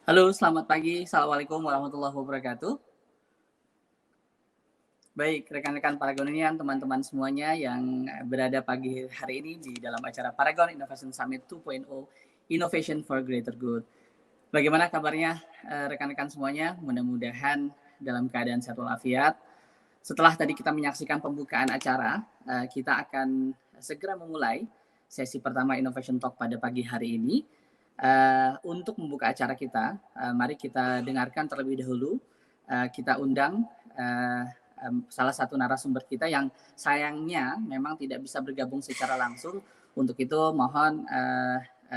Halo, selamat pagi. Assalamualaikum warahmatullahi wabarakatuh. Baik, rekan-rekan Paragonian, teman-teman semuanya yang berada pagi hari ini di dalam acara Paragon Innovation Summit 2.0 Innovation for Greater Good. Bagaimana kabarnya rekan-rekan semuanya? Mudah-mudahan dalam keadaan sehat walafiat. Setelah tadi kita menyaksikan pembukaan acara, kita akan segera memulai sesi pertama Innovation Talk pada pagi hari ini. Untuk membuka acara kita, mari kita dengarkan terlebih dahulu. Kita undang salah satu narasumber kita yang sayangnya memang tidak bisa bergabung secara langsung. Untuk itu mohon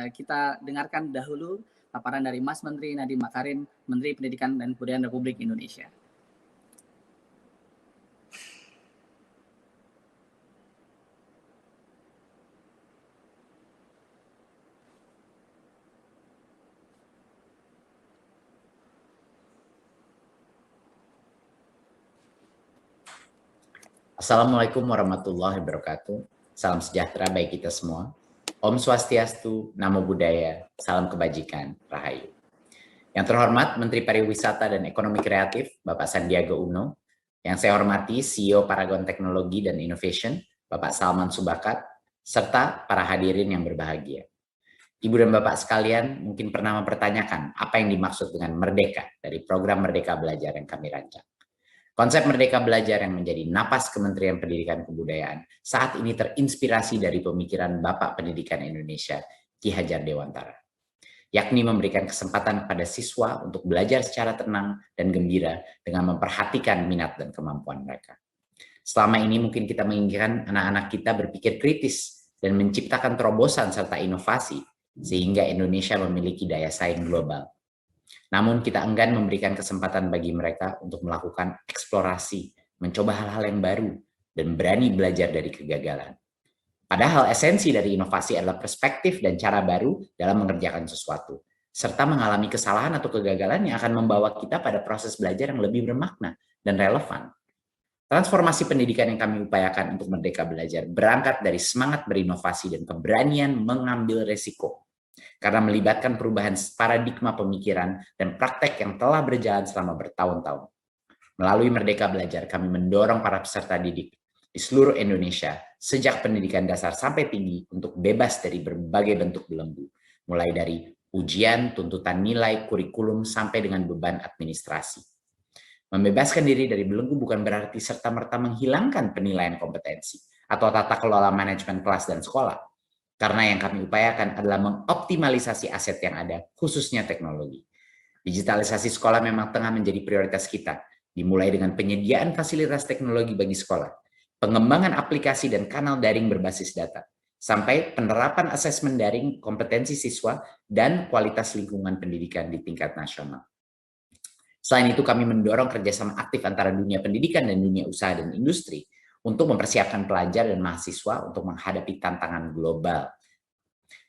kita dengarkan dahulu paparan dari Mas Menteri Nadiem Makarim, Menteri Pendidikan dan Kebudayaan Republik Indonesia. Assalamualaikum warahmatullahi wabarakatuh. Salam sejahtera bagi kita semua. Om Swastiastu, Namo Buddhaya, salam kebajikan, Rahayu. Yang terhormat Menteri Pariwisata dan Ekonomi Kreatif, Bapak Sandiaga Uno. Yang saya hormati CEO Paragon Teknologi dan Innovation, Bapak Salman Subakat, serta para hadirin yang berbahagia. Ibu dan Bapak sekalian mungkin pernah mempertanyakan apa yang dimaksud dengan Merdeka dari program Merdeka Belajar yang kami rancang. Konsep Merdeka Belajar yang menjadi napas Kementerian Pendidikan Kebudayaan saat ini terinspirasi dari pemikiran Bapak Pendidikan Indonesia, Ki Hajar Dewantara, yakni memberikan kesempatan kepada siswa untuk belajar secara tenang dan gembira dengan memperhatikan minat dan kemampuan mereka. Selama ini mungkin kita menginginkan anak-anak kita berpikir kritis dan menciptakan terobosan serta inovasi sehingga Indonesia memiliki daya saing global. Namun kita enggan memberikan kesempatan bagi mereka untuk melakukan eksplorasi, mencoba hal-hal yang baru, dan berani belajar dari kegagalan. Padahal esensi dari inovasi adalah perspektif dan cara baru dalam mengerjakan sesuatu, serta mengalami kesalahan atau kegagalan yang akan membawa kita pada proses belajar yang lebih bermakna dan relevan. Transformasi pendidikan yang kami upayakan untuk Merdeka Belajar berangkat dari semangat berinovasi dan keberanian mengambil resiko, karena melibatkan perubahan paradigma pemikiran dan praktek yang telah berjalan selama bertahun-tahun. Melalui Merdeka Belajar, kami mendorong para peserta didik di seluruh Indonesia, sejak pendidikan dasar sampai tinggi, untuk bebas dari berbagai bentuk belenggu, mulai dari ujian, tuntutan nilai, kurikulum, sampai dengan beban administrasi. Membebaskan diri dari belenggu bukan berarti serta-merta menghilangkan penilaian kompetensi atau tata kelola manajemen kelas dan sekolah. Karena yang kami upayakan adalah mengoptimalisasi aset yang ada, khususnya teknologi. Digitalisasi sekolah memang tengah menjadi prioritas kita, dimulai dengan penyediaan fasilitas teknologi bagi sekolah, pengembangan aplikasi dan kanal daring berbasis data, sampai penerapan asesmen daring kompetensi siswa dan kualitas lingkungan pendidikan di tingkat nasional. Selain itu, kami mendorong kerjasama aktif antara dunia pendidikan dan dunia usaha dan industri untuk mempersiapkan pelajar dan mahasiswa untuk menghadapi tantangan global.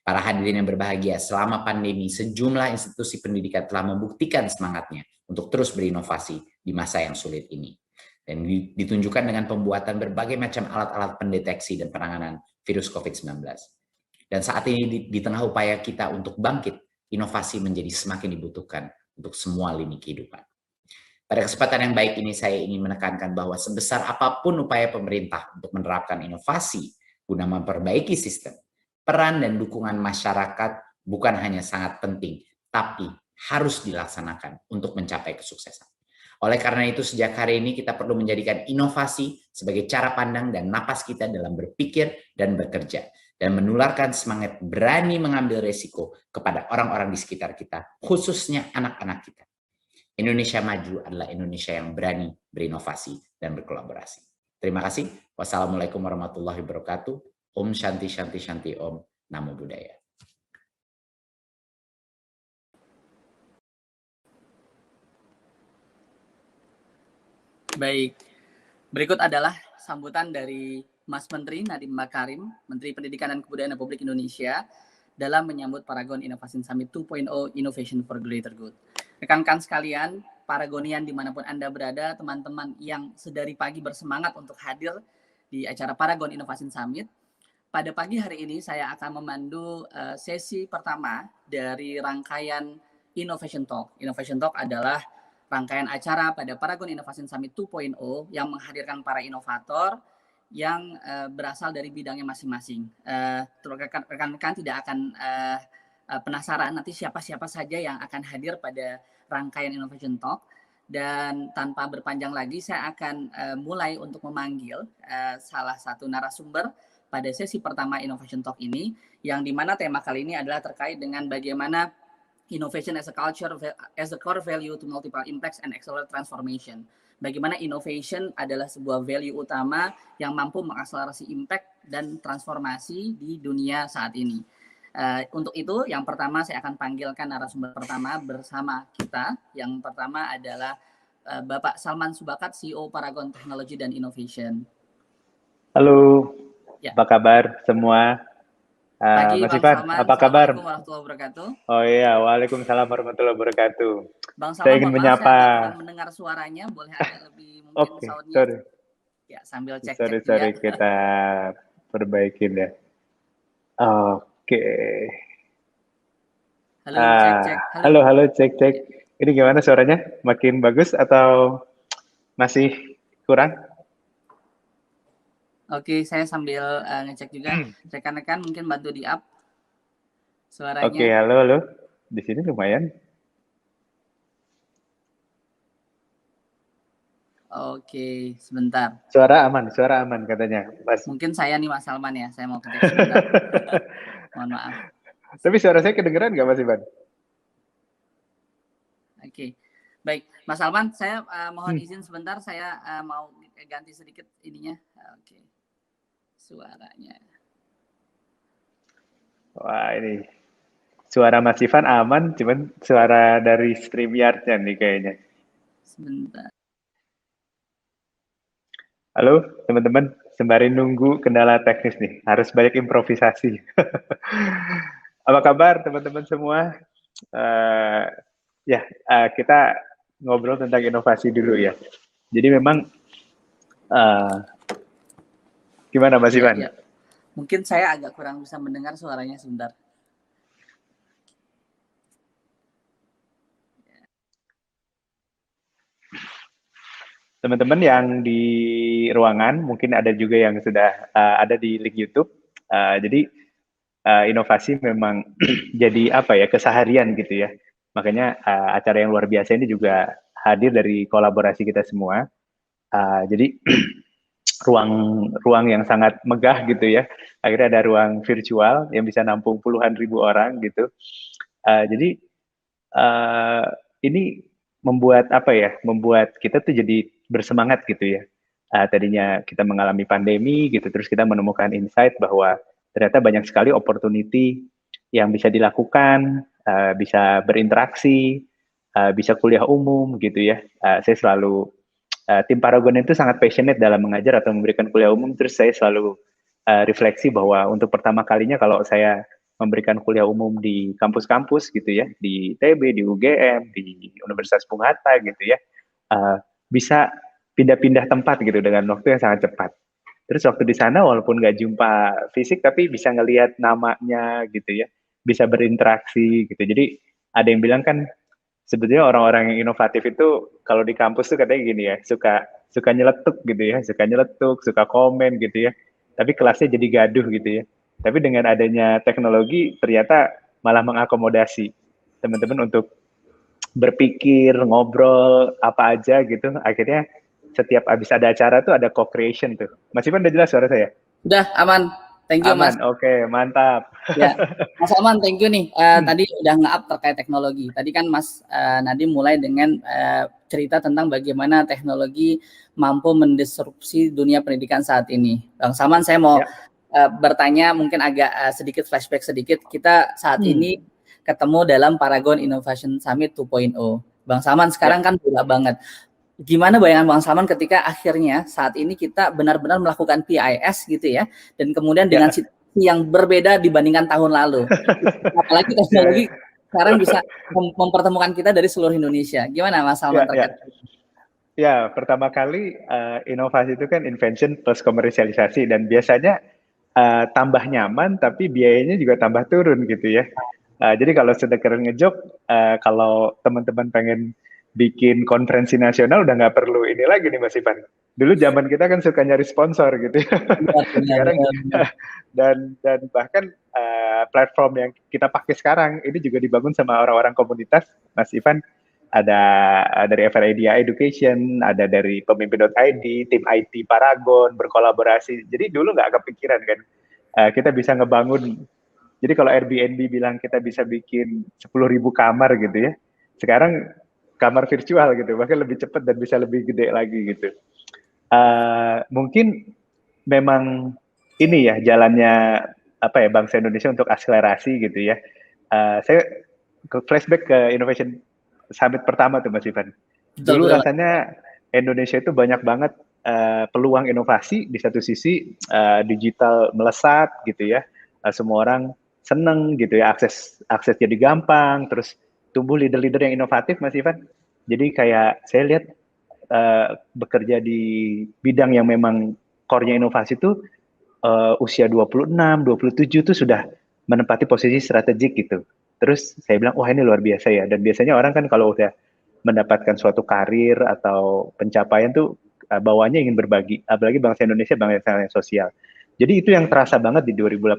Para hadirin yang berbahagia, selama pandemi, sejumlah institusi pendidikan telah membuktikan semangatnya untuk terus berinovasi di masa yang sulit ini. Dan ditunjukkan dengan pembuatan berbagai macam alat-alat pendeteksi dan penanganan virus COVID-19. Dan saat ini di tengah upaya kita untuk bangkit, inovasi menjadi semakin dibutuhkan untuk semua lini kehidupan. Pada kesempatan yang baik ini saya ingin menekankan bahwa sebesar apapun upaya pemerintah untuk menerapkan inovasi guna memperbaiki sistem, peran dan dukungan masyarakat bukan hanya sangat penting, tapi harus dilaksanakan untuk mencapai kesuksesan. Oleh karena itu, sejak hari ini kita perlu menjadikan inovasi sebagai cara pandang dan napas kita dalam berpikir dan bekerja, dan menularkan semangat berani mengambil resiko kepada orang-orang di sekitar kita, khususnya anak-anak kita. Indonesia maju adalah Indonesia yang berani berinovasi dan berkolaborasi. Terima kasih. Wassalamualaikum warahmatullahi wabarakatuh. Om Shanti Shanti Shanti Om. Namo Buddhaya. Baik, berikut adalah sambutan dari Mas Menteri Nadiem Makarim, Menteri Pendidikan dan Kebudayaan Republik Indonesia, dalam menyambut Paragon Innovation Summit 2.0 Innovation for Greater Good. Rekan-rekan sekalian, Paragonian dimanapun Anda berada, teman-teman yang sedari pagi bersemangat untuk hadir di acara Paragon Innovation Summit, pada pagi hari ini saya akan memandu sesi pertama dari rangkaian Innovation Talk. Innovation Talk adalah rangkaian acara pada Paragon Innovation Summit 2.0 yang menghadirkan para inovator yang berasal dari bidangnya masing-masing. Rekan-rekan tidak akan penasaran nanti siapa-siapa saja yang akan hadir pada rangkaian Innovation Talk. Dan tanpa berpanjang lagi, saya akan mulai untuk memanggil salah satu narasumber pada sesi pertama Innovation Talk ini, yang dimana tema kali ini adalah terkait dengan bagaimana innovation as a culture, as a core value to multiple impacts and accelerate transformation. Bagaimana innovation adalah sebuah value utama yang mampu mengakselerasi impact dan transformasi di dunia saat ini. Untuk itu, yang pertama saya akan panggilkan narasumber pertama bersama kita. Yang pertama adalah Bapak Salman Subakat, CEO Paragon Technology dan Innovation. Halo, ya. Apa kabar semua? Pagi, Mas Bang Ivan, Salman. apa kabar? Assalamualaikum warahmatullahi wabarakatuh. Oh iya, waalaikumsalam warahmatullahi wabarakatuh. Bang Salman, saya ingin menyapa. Saya kurang mendengar suaranya, boleh agak lebih mungkin soundnya. Sorry. Ya, sambil cek. Sorry, kita perbaikin ya. Oke. Halo, cek. Ini gimana suaranya? Makin bagus atau masih kurang? Oke, saya sambil ngecek juga. Rekan-rekan mungkin bantu di up suaranya. Oke, halo. Di sini lumayan. Oke, sebentar. Suara aman katanya. Mungkin saya nih Mas Salman ya, saya mau cek sebentar. Mohon maaf. Tapi suara saya kedengeran nggak Mas Ivan? Oke, baik. Mas Salman, saya mohon izin sebentar, saya mau ganti sedikit ininya. Oke, suaranya. Wah, ini suara Mas Ivan aman, cuman suara dari StreamYard-nya nih kayaknya. Sebentar. Halo teman-teman, sembari nunggu kendala teknis nih, harus banyak improvisasi. Apa kabar teman-teman semua? Kita ngobrol tentang inovasi dulu ya. Jadi memang gimana Mas Ivan? Ya. Mungkin saya agak kurang bisa mendengar suaranya sebentar. Teman-teman yang di ruangan, mungkin ada juga yang sudah ada di link YouTube. Jadi inovasi memang jadi keseharian gitu ya. Makanya acara yang luar biasa ini juga hadir dari kolaborasi kita semua. Jadi ruang yang sangat megah gitu ya. Akhirnya ada ruang virtual yang bisa nampung puluhan ribu orang gitu. Jadi ini membuat membuat kita tuh jadi bersemangat gitu ya. Tadinya kita mengalami pandemi gitu, terus kita menemukan insight bahwa ternyata banyak sekali opportunity yang bisa dilakukan, bisa berinteraksi, bisa kuliah umum gitu ya. Saya selalu tim Paragon itu sangat passionate dalam mengajar atau memberikan kuliah umum, terus saya selalu refleksi bahwa untuk pertama kalinya kalau saya memberikan kuliah umum di kampus-kampus gitu ya, di ITB, di UGM, di Universitas Bung Hatta gitu ya, bisa pindah-pindah tempat gitu dengan waktu yang sangat cepat. Terus waktu di sana walaupun nggak jumpa fisik, tapi bisa ngelihat namanya gitu ya, bisa berinteraksi gitu. Jadi ada yang bilang kan sebetulnya orang-orang yang inovatif itu kalau di kampus tuh katanya gini ya, suka nyeletuk gitu ya, suka komen gitu ya. Tapi kelasnya jadi gaduh gitu ya. Tapi dengan adanya teknologi ternyata malah mengakomodasi teman-teman untuk berpikir, ngobrol apa aja gitu. Akhirnya setiap habis ada acara tuh ada co-creation tuh. Mas Ivan udah jelas suara saya? Udah, aman. Thank you, aman, Mas. Oke, mantap. Ya, Mas Salman, thank you nih. Tadi udah nge-up terkait teknologi. Tadi kan Mas Nadiem mulai dengan cerita tentang bagaimana teknologi mampu mendisrupsi dunia pendidikan saat ini. Bang Salman, saya mau bertanya mungkin agak sedikit flashback sedikit. Kita saat ini ketemu dalam Paragon Innovation Summit 2.0. Bang Salman sekarang kan gila banget. Gimana bayangan Bang Salman ketika akhirnya saat ini kita benar-benar melakukan PIS gitu ya, dan kemudian dengan situasi yang berbeda dibandingkan tahun lalu. Apalagi teknologi sekarang bisa mempertemukan kita dari seluruh Indonesia. Gimana Mas Salman terkait? Ya, pertama kali inovasi itu kan invention plus komersialisasi, dan biasanya tambah nyaman tapi biayanya juga tambah turun gitu ya. Jadi kalau sekedar ngejok, kalau teman-teman pengen bikin konferensi nasional udah nggak perlu ini lagi nih Mas Ivan. Dulu zaman kita kan suka nyari sponsor gitu ya. Benar, benar, Sekarang benar. dan bahkan platform yang kita pakai sekarang ini juga dibangun sama orang-orang komunitas, Mas Ivan. Ada dari FRIDA Education, ada dari pemimpin.id, tim IT Paragon berkolaborasi. Jadi dulu nggak kepikiran kan kita bisa ngebangun. Jadi kalau Airbnb bilang kita bisa bikin 10.000 kamar gitu ya, sekarang kamar virtual gitu, bahkan lebih cepat dan bisa lebih gede lagi gitu. Mungkin memang ini ya jalannya bangsa Indonesia untuk akselerasi gitu ya. Saya flashback ke Innovation Summit pertama tuh Mas Ivan. Betul, Dulu betul. rasanya Indonesia itu banyak banget peluang inovasi, di satu sisi digital melesat gitu ya, semua orang seneng gitu ya, akses jadi gampang, terus tumbuh leader-leader yang inovatif Mas Ivan. Jadi kayak saya lihat bekerja di bidang yang memang core-nya inovasi itu usia 26, 27 itu sudah menempati posisi strategik gitu. Terus saya bilang, wah ini luar biasa ya. Dan biasanya orang kan kalau udah mendapatkan suatu karir atau pencapaian tuh bawaannya ingin berbagi. Apalagi bangsa Indonesia bangsa yang sosial. Jadi itu yang terasa banget di 2018.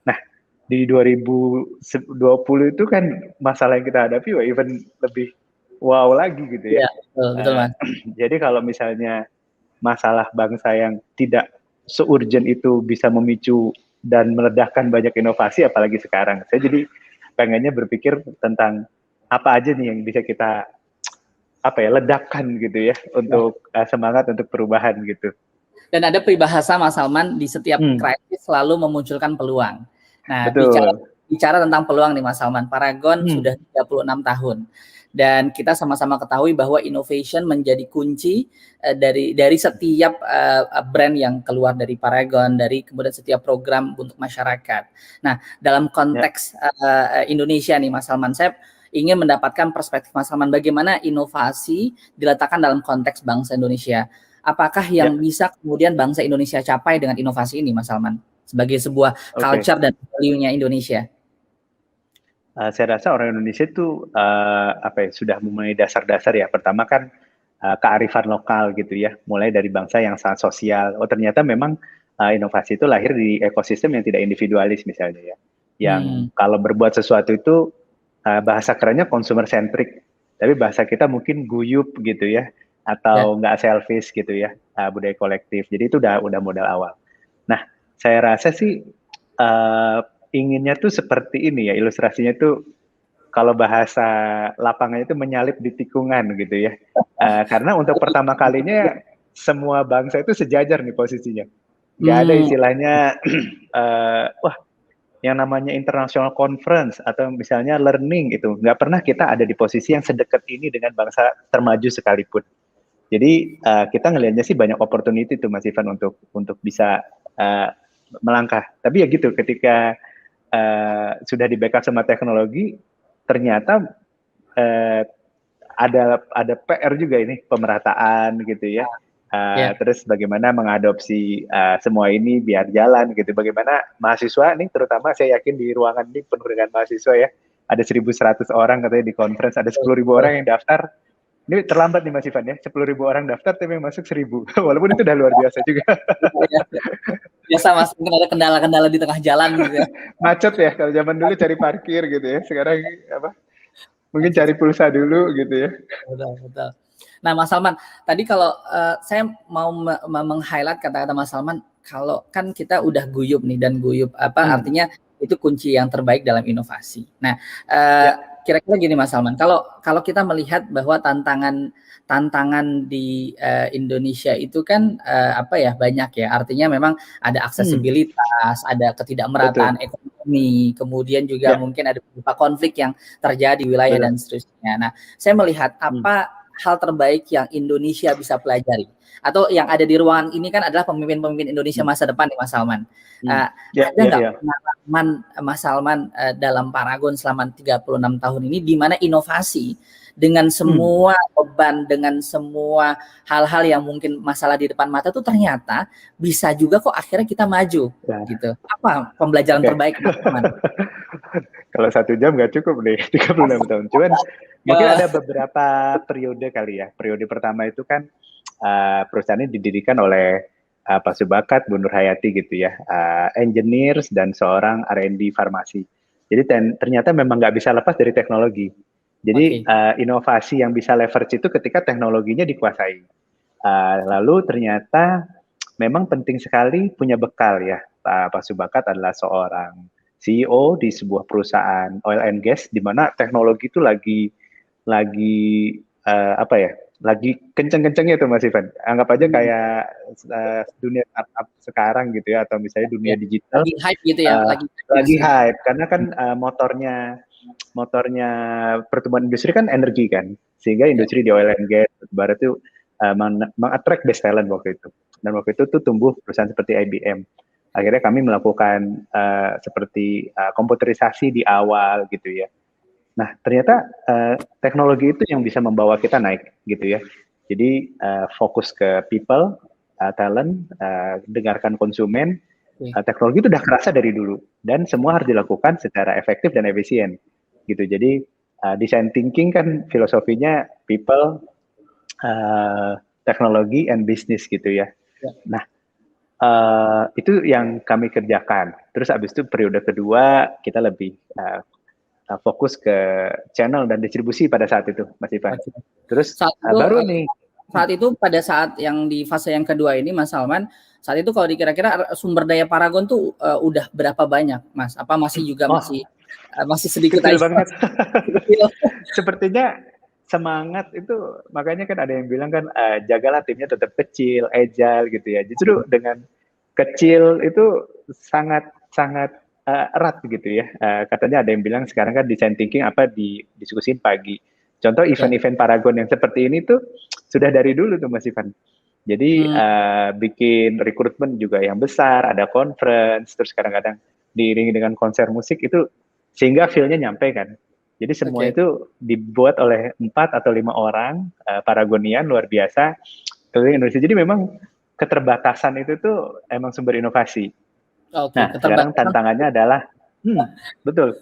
Nah, di 2020 itu kan masalah yang kita hadapi wah even lebih wow lagi gitu ya. Iya, betul, betul Mas. Jadi kalau misalnya masalah bangsa yang tidak se-urgent itu bisa memicu dan meledakkan banyak inovasi, apalagi sekarang. Saya jadi pengennya berpikir tentang apa aja nih yang bisa kita ledakkan gitu ya untuk semangat untuk perubahan gitu. Dan ada peribahasa Mas Salman, di setiap krisis selalu memunculkan peluang. Nah, bicara tentang peluang nih Mas Salman, Paragon sudah 36 tahun. Dan kita sama-sama ketahui bahwa innovation menjadi kunci dari setiap brand yang keluar dari Paragon, dari kemudian setiap program untuk masyarakat. Nah, dalam konteks Indonesia nih Mas Salman, saya ingin mendapatkan perspektif Mas Salman bagaimana inovasi diletakkan dalam konteks bangsa Indonesia. Apakah yang bisa kemudian bangsa Indonesia capai dengan inovasi ini Mas Salman sebagai sebuah culture dan value-nya Indonesia? Saya rasa orang Indonesia itu sudah memulai dasar-dasar ya. Pertama kan kearifan lokal gitu ya, mulai dari bangsa yang sangat sosial. Oh ternyata memang inovasi itu lahir di ekosistem yang tidak individualis misalnya ya. Yang kalau berbuat sesuatu itu bahasa kerennya consumer centric, tapi bahasa kita mungkin guyup gitu ya, atau nggak selfish gitu ya, budaya kolektif. Jadi itu udah modal awal. Nah, saya rasa sih inginnya tuh seperti ini ya, ilustrasinya tuh kalau bahasa lapangannya itu menyalip di tikungan gitu ya. Karena untuk pertama kalinya semua bangsa itu sejajar nih posisinya. Nggak ada istilahnya, wah yang namanya international conference atau misalnya learning itu nggak pernah kita ada di posisi yang sedekat ini dengan bangsa termaju sekalipun. Jadi kita ngelihatnya sih banyak opportunity tuh Mas Ivan untuk bisa melangkah. Tapi ya gitu, ketika sudah di backup sama teknologi, ternyata ada PR juga ini, pemerataan gitu ya. Terus bagaimana mengadopsi semua ini biar jalan gitu. Bagaimana mahasiswa nih, terutama saya yakin di ruangan ini penuh dengan mahasiswa ya. Ada 1.100 orang katanya di conference, ada 10.000 orang yang daftar. Ini terlambat nih Mas Ivan ya, 10.000 orang daftar tapi yang masuk 1.000. Walaupun itu udah luar biasa juga. Biasa Mas, mungkin ada kendala-kendala di tengah jalan gitu ya. Macet ya, kalau zaman dulu cari parkir gitu ya. Sekarang mungkin cari pulsa dulu gitu ya. Betul. Nah Mas Salman, tadi kalau saya mau meng-highlight kata-kata Mas Salman, kalau kan kita udah guyup nih, dan guyup artinya itu kunci yang terbaik dalam inovasi. Nah, kira-kira gini Mas Salman, kalau kita melihat bahwa tantangan di Indonesia itu kan banyak ya. Artinya memang ada aksesibilitas, ada ketidakmerataan ekonomi, kemudian juga mungkin ada beberapa konflik yang terjadi di wilayah dan seterusnya. Nah, saya melihat apa hal terbaik yang Indonesia bisa pelajari, atau yang ada di ruangan ini kan adalah pemimpin-pemimpin Indonesia masa depan nih Mas Salman. Ada nggak pengalaman Mas Salman dalam Paragon selama 36 tahun ini di mana inovasi dengan semua beban, dengan semua hal-hal yang mungkin masalah di depan mata tuh ternyata bisa juga kok akhirnya kita maju Ya. gitu. Apa pembelajaran terbaik Mas Salman? Kalau 1 jam nggak cukup nih, 36 tahun. Cuman mungkin ada beberapa periode kali ya. Periode pertama itu kan perusahaan ini didirikan oleh Pak Subakat, Bu Nur Hayati gitu ya, engineers dan seorang R&D farmasi. Jadi ternyata memang nggak bisa lepas dari teknologi. Jadi inovasi yang bisa leverage itu ketika teknologinya dikuasai. Lalu ternyata memang penting sekali punya bekal ya. Pak Subakat adalah seorang CEO di sebuah perusahaan oil and gas di mana teknologi itu lagi lagi kenceng-kencengnya tuh Mas Ivan. Anggap aja kayak dunia startup sekarang gitu ya, atau misalnya dunia digital. Lagi hype gitu ya, lagi hype karena kan motornya pertumbuhan industri kan energi kan, sehingga industri di oil and gas barat itu meng-attract best talent waktu itu. Dan waktu itu tuh tumbuh perusahaan seperti IBM. Akhirnya kami melakukan seperti komputerisasi di awal gitu ya. Nah, ternyata teknologi itu yang bisa membawa kita naik gitu ya. Jadi fokus ke people, talent, dengarkan konsumen, teknologi itu udah kerasa dari dulu dan semua harus dilakukan secara efektif dan efisien gitu. Jadi design thinking kan filosofinya people, teknologi, and business gitu ya. Nah, itu yang kami kerjakan. Terus abis itu periode kedua kita lebih fokus ke channel dan distribusi pada saat itu, Mas Ivan. Terus baru nih. Saat itu pada saat yang di fase yang kedua ini, Mas Salman, saat itu kalau dikira-kira sumber daya Paragon tuh udah berapa banyak, Mas? Apa masih juga masih sedikit kecil aja? Banget. Sepertinya semangat itu, makanya kan ada yang bilang kan jagalah timnya tetap kecil, agile gitu ya. Justru dengan kecil itu sangat erat gitu ya. Katanya ada yang bilang sekarang kan design thinking didiskusin pagi. Contoh event-event Paragon yang seperti ini tuh sudah dari dulu tuh Mas Ivan. Jadi bikin rekrutmen juga yang besar, ada conference, terus kadang-kadang diiringi dengan konser musik itu sehingga feel-nya nyampe kan. Jadi semua itu dibuat oleh 4 atau 5 orang Paragonian luar biasa keliling Indonesia. Jadi memang keterbatasan itu tuh emang sumber inovasi. Nah, sekarang tantangannya adalah betul.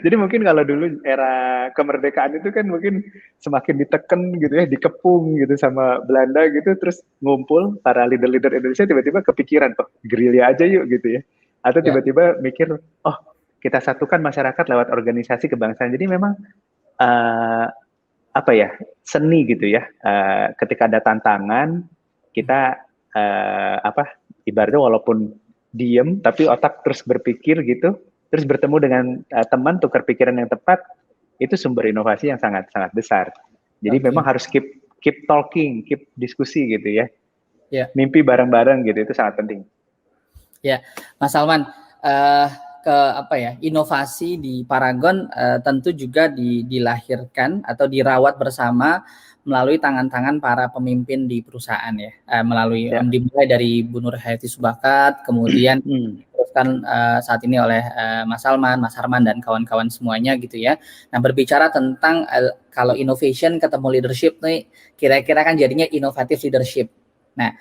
Jadi mungkin kalau dulu era kemerdekaan itu kan mungkin semakin diteken gitu ya, dikepung gitu sama Belanda gitu, terus ngumpul para leader-leader Indonesia tiba-tiba kepikiran, gerilya aja yuk gitu ya. Atau tiba-tiba mikir, kita satukan masyarakat lewat organisasi kebangsaan. Jadi memang seni gitu ya. Ketika ada tantangan, kita ibaratnya walaupun diem tapi otak terus berpikir gitu, terus bertemu dengan teman tukar pikiran yang tepat, itu sumber inovasi yang sangat besar. Jadi memang harus keep talking, keep diskusi gitu ya. Mimpi bareng-bareng gitu, itu sangat penting. Ya, Mas Salman, inovasi di Paragon tentu juga dilahirkan atau dirawat bersama melalui tangan-tangan para pemimpin di perusahaan ya, dimulai dari Bu Nur Hayati Subakat, kemudian diteruskan saat ini oleh Mas Salman, Mas Harman dan kawan-kawan semuanya gitu ya. Nah, berbicara tentang kalau innovation ketemu leadership nih, kira-kira kan jadinya innovative leadership. Nah,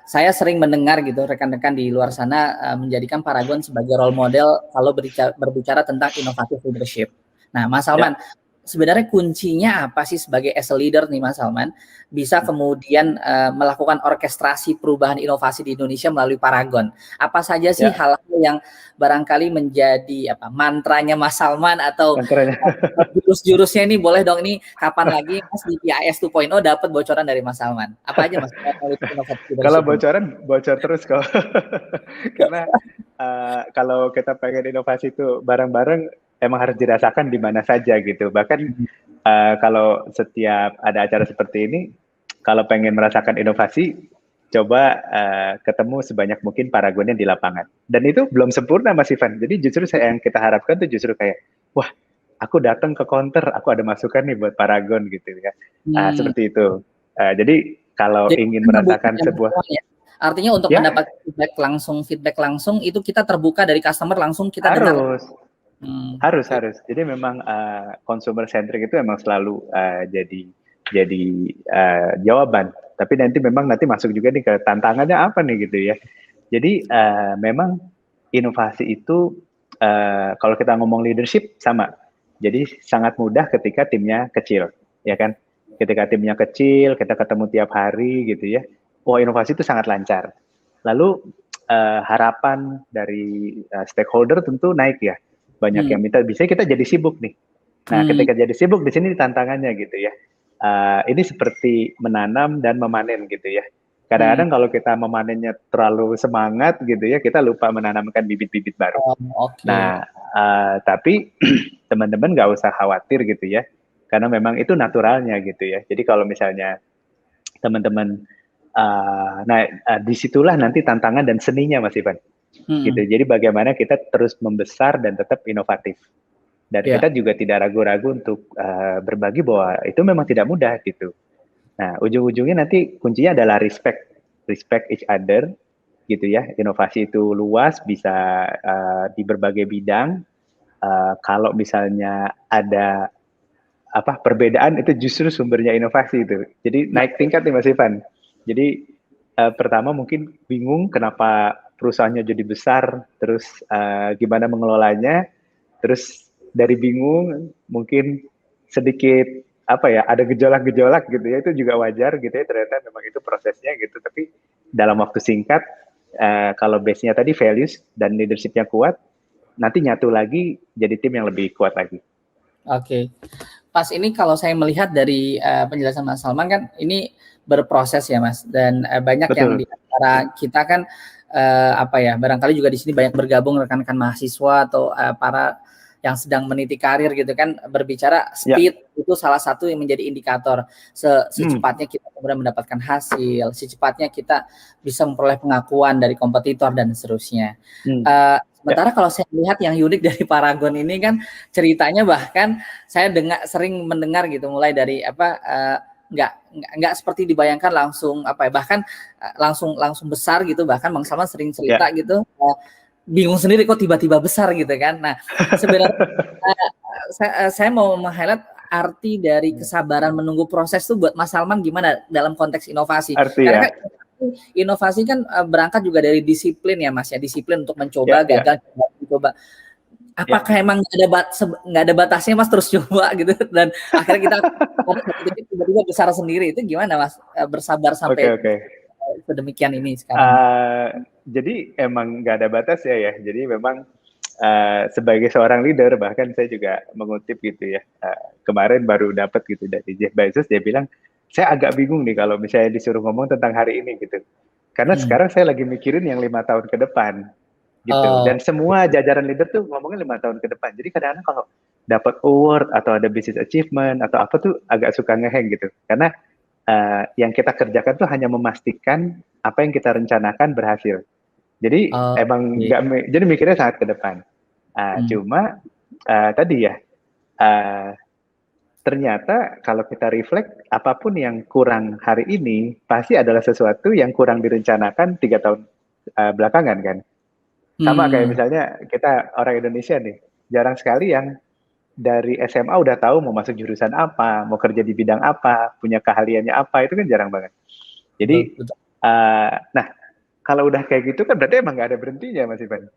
saya sering mendengar gitu rekan-rekan di luar sana menjadikan Paragon sebagai role model kalau berbicara tentang innovative leadership. Nah, Mas Salman, sebenarnya kuncinya apa sih sebagai as a leader nih Mas Salman bisa kemudian melakukan orkestrasi perubahan inovasi di Indonesia melalui Paragon? Apa saja sih hal-hal yang barangkali menjadi mantranya Mas Salman atau jurus-jurusnya ini, boleh dong ini kapan lagi Mas di PIS 2.0 dapat bocoran dari Mas Salman? Apa aja Mas? Kalau bocoran bocor terus kok. Karena kalau kita pengen inovasi itu bareng-bareng emang harus dirasakan di mana saja gitu. Bahkan kalau setiap ada acara seperti ini, kalau pengen merasakan inovasi, coba ketemu sebanyak mungkin Paragonnya di lapangan. Dan itu belum sempurna Mas Ivan. Jadi justru yang kita harapkan tuh justru kayak, wah, aku datang ke counter, aku ada masukan nih buat Paragon gitu ya. Seperti itu. Jadi kalau ingin merasakan sebuah artinya untuk mendapat feedback langsung itu kita terbuka dari customer langsung kita dengar. Harus. Jadi memang consumer centric itu emang selalu jadi jawaban. Tapi nanti masuk juga nih ke tantangannya apa nih gitu ya. Jadi memang inovasi itu kalau kita ngomong leadership sama. Jadi sangat mudah ketika timnya kecil, ya kan? Ketika timnya kecil, kita ketemu tiap hari gitu ya. Wah, inovasi itu sangat lancar. Lalu harapan dari stakeholder tentu naik ya. Banyak yang minta, bisa kita jadi sibuk nih. Nah, ketika jadi sibuk di sini tantangannya gitu ya. Ini seperti menanam dan memanen gitu ya. Kadang-kadang kalau kita memanennya terlalu semangat gitu ya, kita lupa menanamkan bibit-bibit baru. Nah, tapi teman-teman nggak usah khawatir gitu ya, karena memang itu naturalnya gitu ya. Jadi kalau misalnya teman-teman, disitulah nanti tantangan dan seninya Mas Ivan. Gitu. Jadi bagaimana kita terus membesar dan tetap inovatif. Dan kita juga tidak ragu-ragu untuk berbagi bahwa itu memang tidak mudah gitu. Nah, ujung-ujungnya nanti kuncinya adalah respect each other, gitu ya. Inovasi itu luas, bisa di berbagai bidang. Kalau misalnya ada perbedaan, itu justru sumbernya inovasi itu. Jadi naik tingkat nih Mas Ivan. Jadi pertama mungkin bingung kenapa perusahaannya jadi besar, terus gimana mengelolanya, terus dari bingung mungkin sedikit ada gejolak-gejolak gitu ya, itu juga wajar gitu ya, ternyata memang itu prosesnya gitu. Tapi dalam waktu singkat, kalau base-nya tadi values dan leadership-nya kuat, nanti nyatu lagi jadi tim yang lebih kuat lagi. Oke. Pas ini kalau saya melihat dari penjelasan Mas Salman kan ini berproses ya Mas, dan banyak Betul. yang di antara kita kan barangkali juga di sini banyak bergabung rekan-rekan mahasiswa atau para yang sedang meniti karir gitu kan, berbicara speed itu salah satu yang menjadi indikator secepatnya kita kemudian mendapatkan hasil, secepatnya kita bisa memperoleh pengakuan dari kompetitor dan seterusnya. Sementara kalau saya lihat yang unik dari Paragon ini kan ceritanya, bahkan saya sering mendengar gitu, mulai dari nggak seperti dibayangkan langsung bahkan langsung besar gitu. Bahkan Bang Salman sering cerita gitu, bingung sendiri kok tiba-tiba besar gitu kan. Nah, sebenarnya saya mau meng-highlight arti dari kesabaran menunggu proses itu buat Mas Salman gimana dalam konteks inovasi. Karena kan inovasi kan berangkat juga dari disiplin ya Mas ya, disiplin untuk mencoba, gagal, coba. Apakah emang nggak ada batasnya Mas, terus coba gitu, dan akhirnya kita tiba-tiba besar sendiri, itu gimana Mas bersabar sampai sedemikian ini sekarang? Jadi emang nggak ada batas ya. Jadi memang sebagai seorang leader, bahkan saya juga mengutip gitu ya, kemarin baru dapat gitu dari Jeff Bezos, dia bilang, saya agak bingung nih kalau misalnya disuruh ngomong tentang hari ini gitu, karena sekarang saya lagi mikirin yang 5 tahun ke depan gitu. Dan semua jajaran leader tuh ngomongin 5 tahun ke depan. Jadi kadang-kadang kalau dapat award atau ada business achievement atau apa tuh agak suka ngeheng gitu, karena yang kita kerjakan tuh hanya memastikan apa yang kita rencanakan berhasil. Jadi emang jadi mikirnya sangat ke depan. Cuma tadi ya, ternyata kalau kita reflect, apapun yang kurang hari ini pasti adalah sesuatu yang kurang direncanakan 3 tahun belakangan kan. Sama kayak misalnya kita orang Indonesia nih, jarang sekali yang dari SMA udah tahu mau masuk jurusan apa, mau kerja di bidang apa, punya keahliannya apa, itu kan jarang banget. Jadi, nah kalau udah kayak gitu kan berarti emang nggak ada berhentinya Mas Ivan,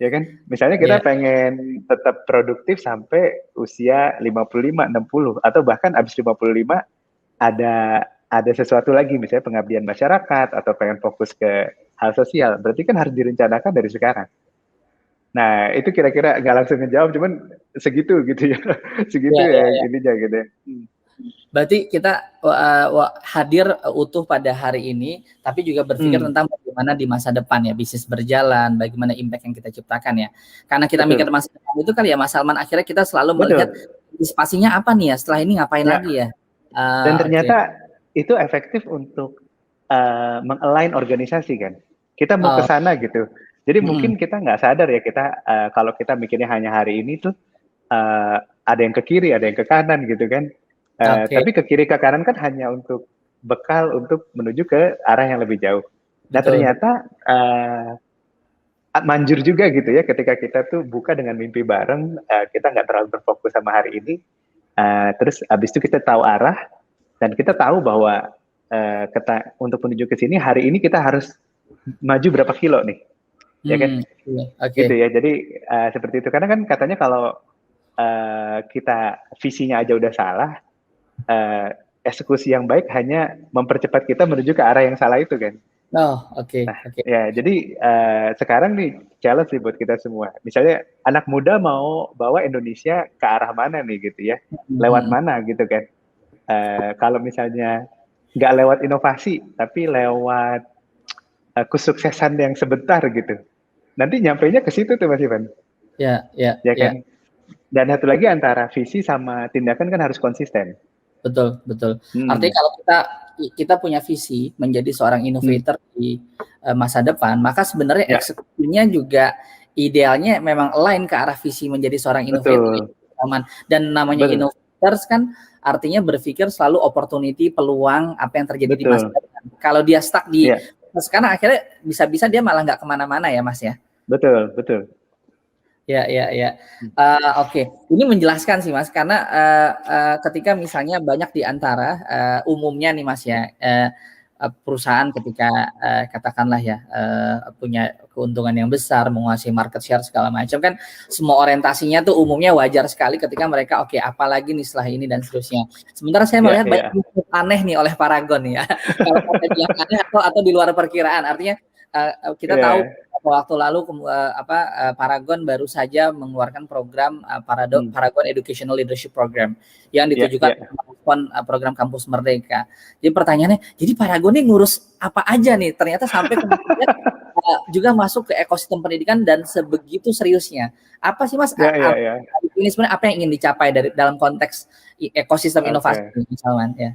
ya kan? Misalnya kita pengen tetap produktif sampai usia 55, 60, atau bahkan abis 55 ada sesuatu lagi, misalnya pengabdian masyarakat atau pengen fokus ke hal sosial, berarti kan harus direncanakan dari sekarang. Nah, itu kira-kira nggak langsung ngejawab, cuman segitu gitu ya, segitu ininya gitu. Berarti kita hadir utuh pada hari ini, tapi juga berpikir tentang bagaimana di masa depan ya bisnis berjalan, bagaimana impact yang kita ciptakan ya. Karena kita mikir masa depan itu kali ya Mas Salman, akhirnya kita selalu melihat antisipasinya apa nih ya, setelah ini ngapain lagi ya. Dan ternyata itu efektif untuk meng-align organisasi kan. Kita mau ke sana gitu. Jadi mungkin kita nggak sadar ya, kita kalau kita mikirnya hanya hari ini tuh ada yang ke kiri, ada yang ke kanan gitu kan. Tapi ke kiri ke kanan kan hanya untuk bekal untuk menuju ke arah yang lebih jauh. Nah ternyata manjur juga gitu ya ketika kita tuh buka dengan mimpi bareng, kita nggak terlalu berfokus sama hari ini, terus abis itu kita tahu arah dan kita tahu bahwa untuk menuju ke sini hari ini kita harus maju berapa kilo nih, ya kan? Gitu ya. Jadi seperti itu karena kan katanya kalau kita visinya aja udah salah, eksekusi yang baik hanya mempercepat kita menuju ke arah yang salah itu kan. Nah, ya jadi sekarang nih challenge sih buat kita semua. Misalnya anak muda mau bawa Indonesia ke arah mana nih gitu ya, lewat mana gitu kan. Kalau misalnya nggak lewat inovasi, tapi lewat kesuksesan yang sebentar gitu. Nanti nyampainya ke situ tuh Mas Ivan. Ya kan. Dan satu lagi antara visi sama tindakan kan harus konsisten. Betul. Artinya kalau kita punya visi menjadi seorang innovator di masa depan, maka sebenarnya eksekusinya juga idealnya memang align ke arah visi menjadi seorang innovator. Dan namanya innovators kan artinya berpikir selalu opportunity, peluang apa yang terjadi di masa depan. Kalau dia stuck di sekarang akhirnya bisa-bisa dia malah nggak kemana-mana ya Mas ya. Betul. Ya. Oke. Ini menjelaskan sih Mas, karena ketika misalnya banyak di antara umumnya nih Mas ya, perusahaan ketika katakanlah ya punya keuntungan yang besar, menguasai market share segala macam kan, semua orientasinya tuh umumnya wajar sekali ketika mereka apalagi nih setelah ini dan seterusnya. Sementara saya melihat banyak aneh nih oleh Paragon ya. Kalau kata bilang aneh atau di luar perkiraan, artinya kita tahu waktu lalu Paragon baru saja mengeluarkan program Paragon Educational Leadership Program yang ditujukan merespon program Kampus Merdeka. Jadi pertanyaannya, jadi Paragon ini ngurus apa aja nih? Ternyata sampai kemudian juga masuk ke ekosistem pendidikan dan sebegitu seriusnya. Apa sih Mas? Ini sebenarnya apa yang ingin dicapai dalam konteks ekosistem inovasi misalnya ya?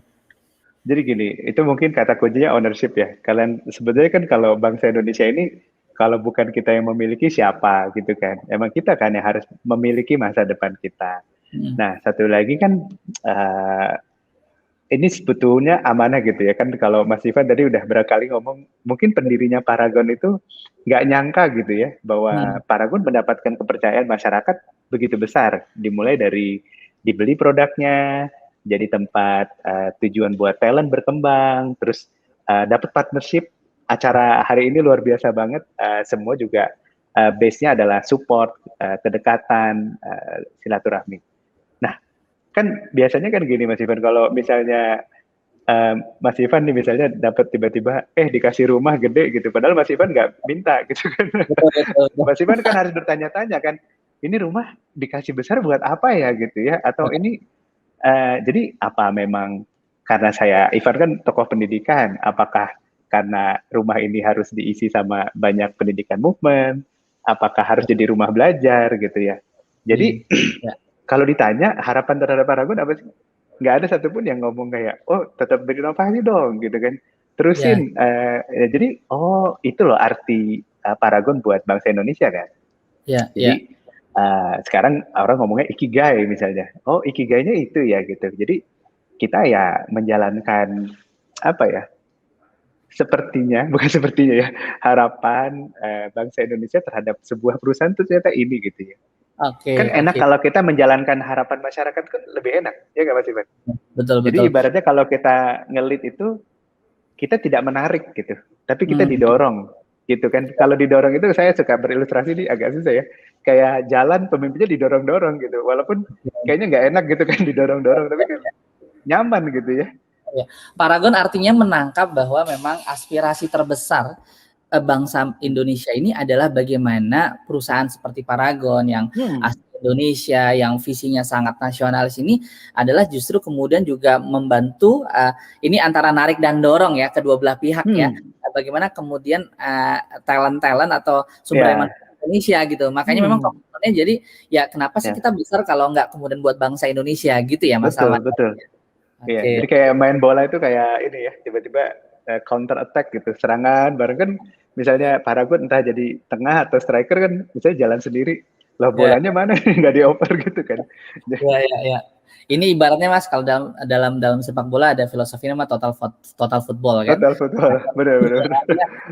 Jadi gini, itu mungkin kata kuncinya ownership ya. Kalian sebenarnya kan kalau bangsa Indonesia ini, kalau bukan kita yang memiliki siapa gitu kan. Emang kita kan yang harus memiliki masa depan kita. Nah, satu lagi kan ini sebetulnya amanah gitu ya kan. Kalau Mas Ivan tadi udah berkali ngomong, mungkin pendirinya Paragon itu nggak nyangka gitu ya bahwa Paragon mendapatkan kepercayaan masyarakat begitu besar. Dimulai dari dibeli produknya, jadi tempat tujuan buat talent berkembang, terus dapat partnership. Acara hari ini luar biasa banget, semua juga base-nya adalah support, kedekatan, silaturahmi. Nah, kan biasanya kan gini Mas Ivan, kalau misalnya Mas Ivan nih misalnya dapat tiba-tiba dikasih rumah gede gitu, padahal Mas Ivan nggak minta gitu kan. Mas Ivan kan harus bertanya-tanya kan, ini rumah dikasih besar buat apa ya gitu ya, atau ini jadi apa memang karena Ivan kan tokoh pendidikan, apakah karena rumah ini harus diisi sama banyak pendidikan movement, apakah harus jadi rumah belajar gitu ya. Jadi kalau ditanya harapan terhadap Paragon apa sih? Nggak ada satupun yang ngomong kayak, tetap berinovasi dong gitu kan. Terusin, jadi itu loh arti Paragon buat bangsa Indonesia kan. Jadi sekarang orang ngomongnya ikigai misalnya. Ikigainya itu ya gitu. Jadi kita ya menjalankan harapan bangsa Indonesia terhadap sebuah perusahaan itu ternyata ini gitu ya. Kan enak kalau kita menjalankan harapan masyarakat kan lebih enak, ya nggak Mas Ivan? Betul. Jadi ibaratnya kalau kita ngelit itu, kita tidak menarik gitu, tapi kita didorong gitu kan. Kalau didorong itu saya suka berilustrasi nih agak susah ya. Kayak jalan pemimpinnya didorong-dorong gitu, walaupun kayaknya nggak enak gitu kan didorong-dorong, tapi kan nyaman gitu ya. Paragon artinya menangkap bahwa memang aspirasi terbesar bangsa Indonesia ini adalah bagaimana perusahaan seperti Paragon yang asli Indonesia, yang visinya sangat nasionalis ini adalah justru kemudian juga membantu ini antara narik dan dorong ya kedua belah pihak ya. Bagaimana kemudian talent atau sumber daya manusia Indonesia gitu. Makanya memang komitmennya jadi ya kenapa sih kita besar kalau nggak kemudian buat bangsa Indonesia gitu ya Mas Salman. Betul. Iya, jadi kayak main bola itu kayak ini ya, tiba-tiba counter attack gitu, serangan bareng kan, misalnya Paragon entah jadi tengah atau striker kan, misalnya jalan sendiri, lah bolanya mana nggak dioper gitu kan. Iya. Ini ibaratnya Mas, kalau dalam sepak bola ada filosofinya mah total football kan. Total football, benar.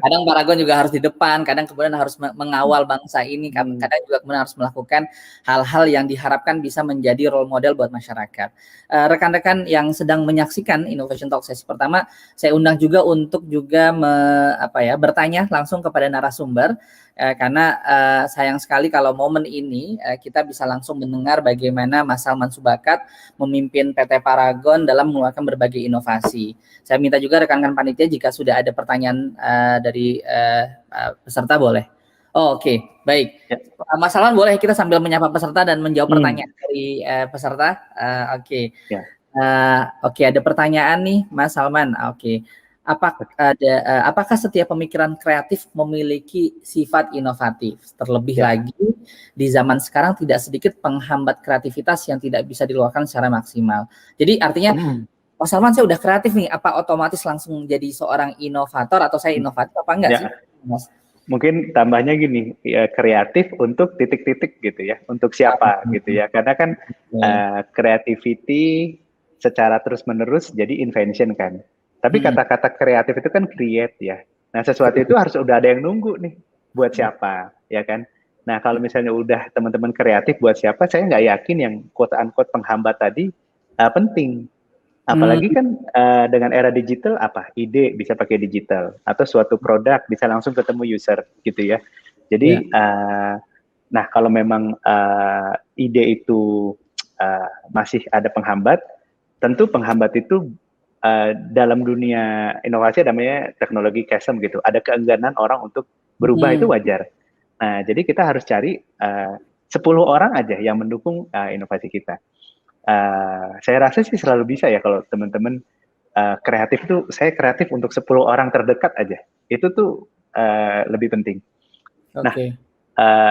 Kadang Paragon juga harus di depan, kadang kemudian harus mengawal bangsa ini, kadang juga kemudian harus melakukan hal-hal yang diharapkan bisa menjadi role model buat masyarakat. Rekan-rekan yang sedang menyaksikan Innovation Talk sesi pertama, saya undang juga untuk juga bertanya langsung kepada narasumber. Karena sayang sekali kalau momen ini kita bisa langsung mendengar bagaimana Mas Salman Subakat memimpin PT Paragon dalam mengeluarkan berbagai inovasi. Saya minta juga rekan-rekan panitia jika sudah ada pertanyaan dari peserta boleh. Oh, oke. Baik. Ya. Mas Salman boleh kita sambil menyapa peserta dan menjawab pertanyaan dari peserta. Oke. Ya. Oke, ada pertanyaan nih Mas Salman. Oke. Apakah setiap pemikiran kreatif memiliki sifat inovatif? Terlebih lagi di zaman sekarang tidak sedikit penghambat kreativitas yang tidak bisa diluapkan secara maksimal. Jadi artinya Mas Salman, saya udah kreatif nih, apa otomatis langsung jadi seorang inovator atau saya inovatif apa enggak sih, Mas? Mungkin tambahnya gini, ya, kreatif untuk titik-titik gitu ya, untuk siapa gitu ya, karena kan creativity secara terus-menerus jadi invention kan. Tapi kata-kata kreatif itu kan create ya. Nah, sesuatu itu harus udah ada yang nunggu nih buat siapa, ya kan? Nah, kalau misalnya udah teman-teman kreatif buat siapa, saya nggak yakin yang quote-unquote penghambat tadi penting. Apalagi kan dengan era digital ide bisa pakai digital atau suatu produk bisa langsung ketemu user gitu ya. Jadi nah kalau memang ide itu masih ada penghambat, tentu penghambat itu dalam dunia inovasi namanya teknologi chasm gitu. Ada keengganan orang untuk berubah itu wajar. Nah, jadi kita harus cari 10 orang aja yang mendukung inovasi kita. Saya rasa sih selalu bisa ya kalau teman-teman kreatif tuh, saya kreatif untuk 10 orang terdekat aja. Itu tuh lebih penting. Nah,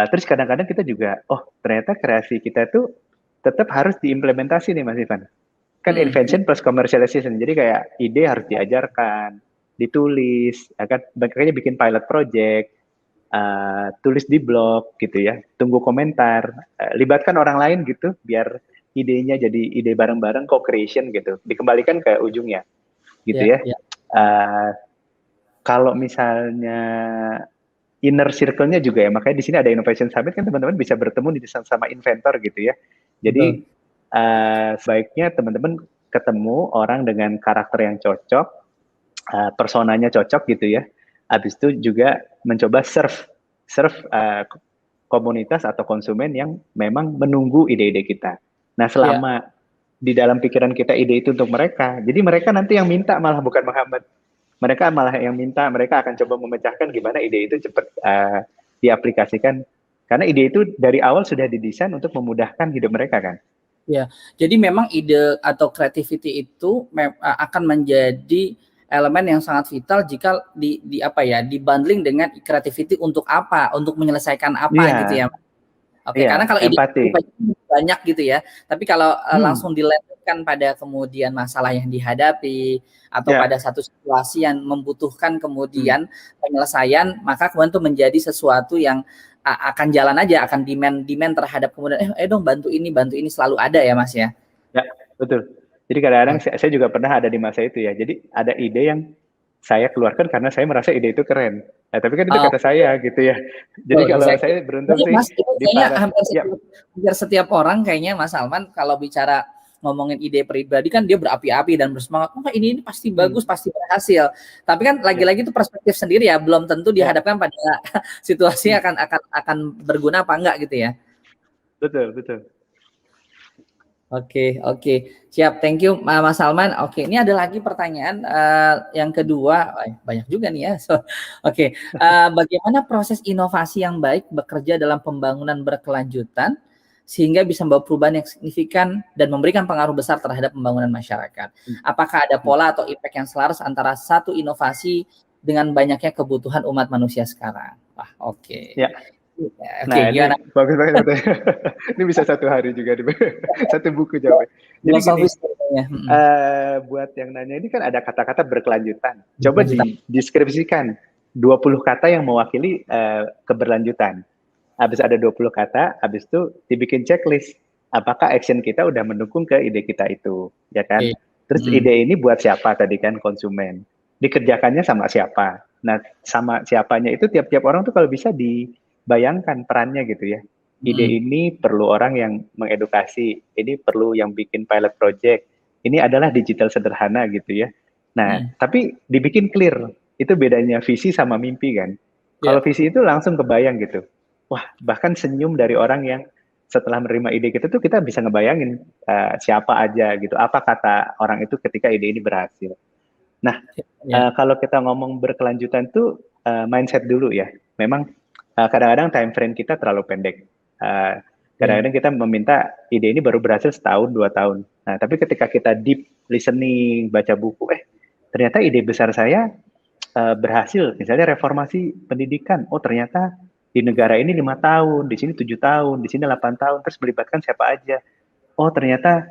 terus kadang-kadang kita juga, ternyata kreasi kita tuh tetap harus diimplementasi nih Mas Ivan. Kan invention plus commercialization. Jadi kayak ide harus diajarkan, ditulis, makanya bikin pilot project, tulis di blog gitu ya, tunggu komentar, libatkan orang lain gitu, biar idenya jadi ide bareng-bareng, co-creation gitu, dikembalikan ke ujungnya, gitu ya. Kalau misalnya inner circle-nya juga ya, makanya di sini ada Innovation Summit kan teman-teman bisa bertemu di sama inventor gitu ya. Jadi sebaiknya teman-teman ketemu orang dengan karakter yang cocok, personanya cocok gitu ya. Habis itu juga mencoba serve komunitas atau konsumen yang memang menunggu ide-ide kita. Nah, selama di dalam pikiran kita ide itu untuk mereka, jadi mereka nanti yang minta malah bukan menghambat. Mereka malah yang minta, mereka akan coba memecahkan gimana ide itu cepat diaplikasikan. Karena ide itu dari awal sudah didesain untuk memudahkan hidup mereka kan. Ya, jadi memang ide atau creativity itu akan menjadi elemen yang sangat vital jika dibundling dengan creativity untuk apa, untuk menyelesaikan apa gitu ya. Karena kalau ide banyak gitu ya, tapi kalau langsung dilemparkan pada kemudian masalah yang dihadapi atau pada satu situasi yang membutuhkan kemudian penyelesaian, maka kemudian itu menjadi sesuatu yang akan jalan aja, akan demand terhadap kemudian dong bantu ini selalu ada ya Mas ya. Ya, betul. Jadi kadang-kadang saya juga pernah ada di masa itu ya. Jadi ada ide yang saya keluarkan karena saya merasa ide itu keren. Nah, tapi kan itu kata saya gitu ya. Jadi kalau saya beruntung sih Mas, kayaknya hampir setiap orang kayaknya Mas Salman kalau bicara ngomongin ide pribadi kan dia berapi-api dan bersemangat, ini pasti bagus, pasti berhasil. Tapi kan lagi-lagi itu perspektif sendiri ya, belum tentu dihadapkan pada situasi akan berguna apa enggak gitu ya. Betul. Oke. Siap, thank you Mas Salman. Oke, ini ada lagi pertanyaan yang kedua, banyak juga nih ya. Bagaimana proses inovasi yang baik bekerja dalam pembangunan berkelanjutan sehingga bisa membawa perubahan yang signifikan dan memberikan pengaruh besar terhadap pembangunan masyarakat? Apakah ada pola atau impact yang selaras antara satu inovasi dengan banyaknya kebutuhan umat manusia sekarang? Ya. Nah, ini bagus banget. Ini bisa satu hari juga, satu buku jawabnya. Jadi gini, buat yang nanya ini kan ada kata-kata berkelanjutan. Coba dideskripsikan 20 kata yang mewakili keberlanjutan. Habis ada 20 kata, habis itu dibikin checklist. apakah action kita udah mendukung ke ide kita itu, ya kan? Oke. Terus ide ini buat siapa tadi kan, konsumen. Dikerjakannya sama siapa. Nah, sama siapanya itu tiap-tiap orang tuh kalau bisa dibayangkan perannya gitu ya. Ide ini perlu orang yang mengedukasi, ini perlu yang bikin pilot project, ini adalah digital sederhana gitu ya. Nah, tapi dibikin clear, itu bedanya visi sama mimpi kan. Kalau visi itu langsung kebayang gitu. Wah, bahkan senyum dari orang yang setelah menerima ide kita tuh kita bisa ngebayangin siapa aja gitu, apa kata orang itu ketika ide ini berhasil. Nah, kalau kita ngomong berkelanjutan tuh mindset dulu ya. Memang kadang-kadang time frame kita terlalu pendek. Kadang-kadang kita meminta ide ini baru berhasil setahun, 2 tahun. Nah, tapi ketika kita deep listening, baca buku, ternyata ide besar saya berhasil. Misalnya reformasi pendidikan. Oh, ternyata di negara ini 5 tahun, di sini 7 tahun, di sini 8 tahun, terus melibatkan siapa aja. Oh, ternyata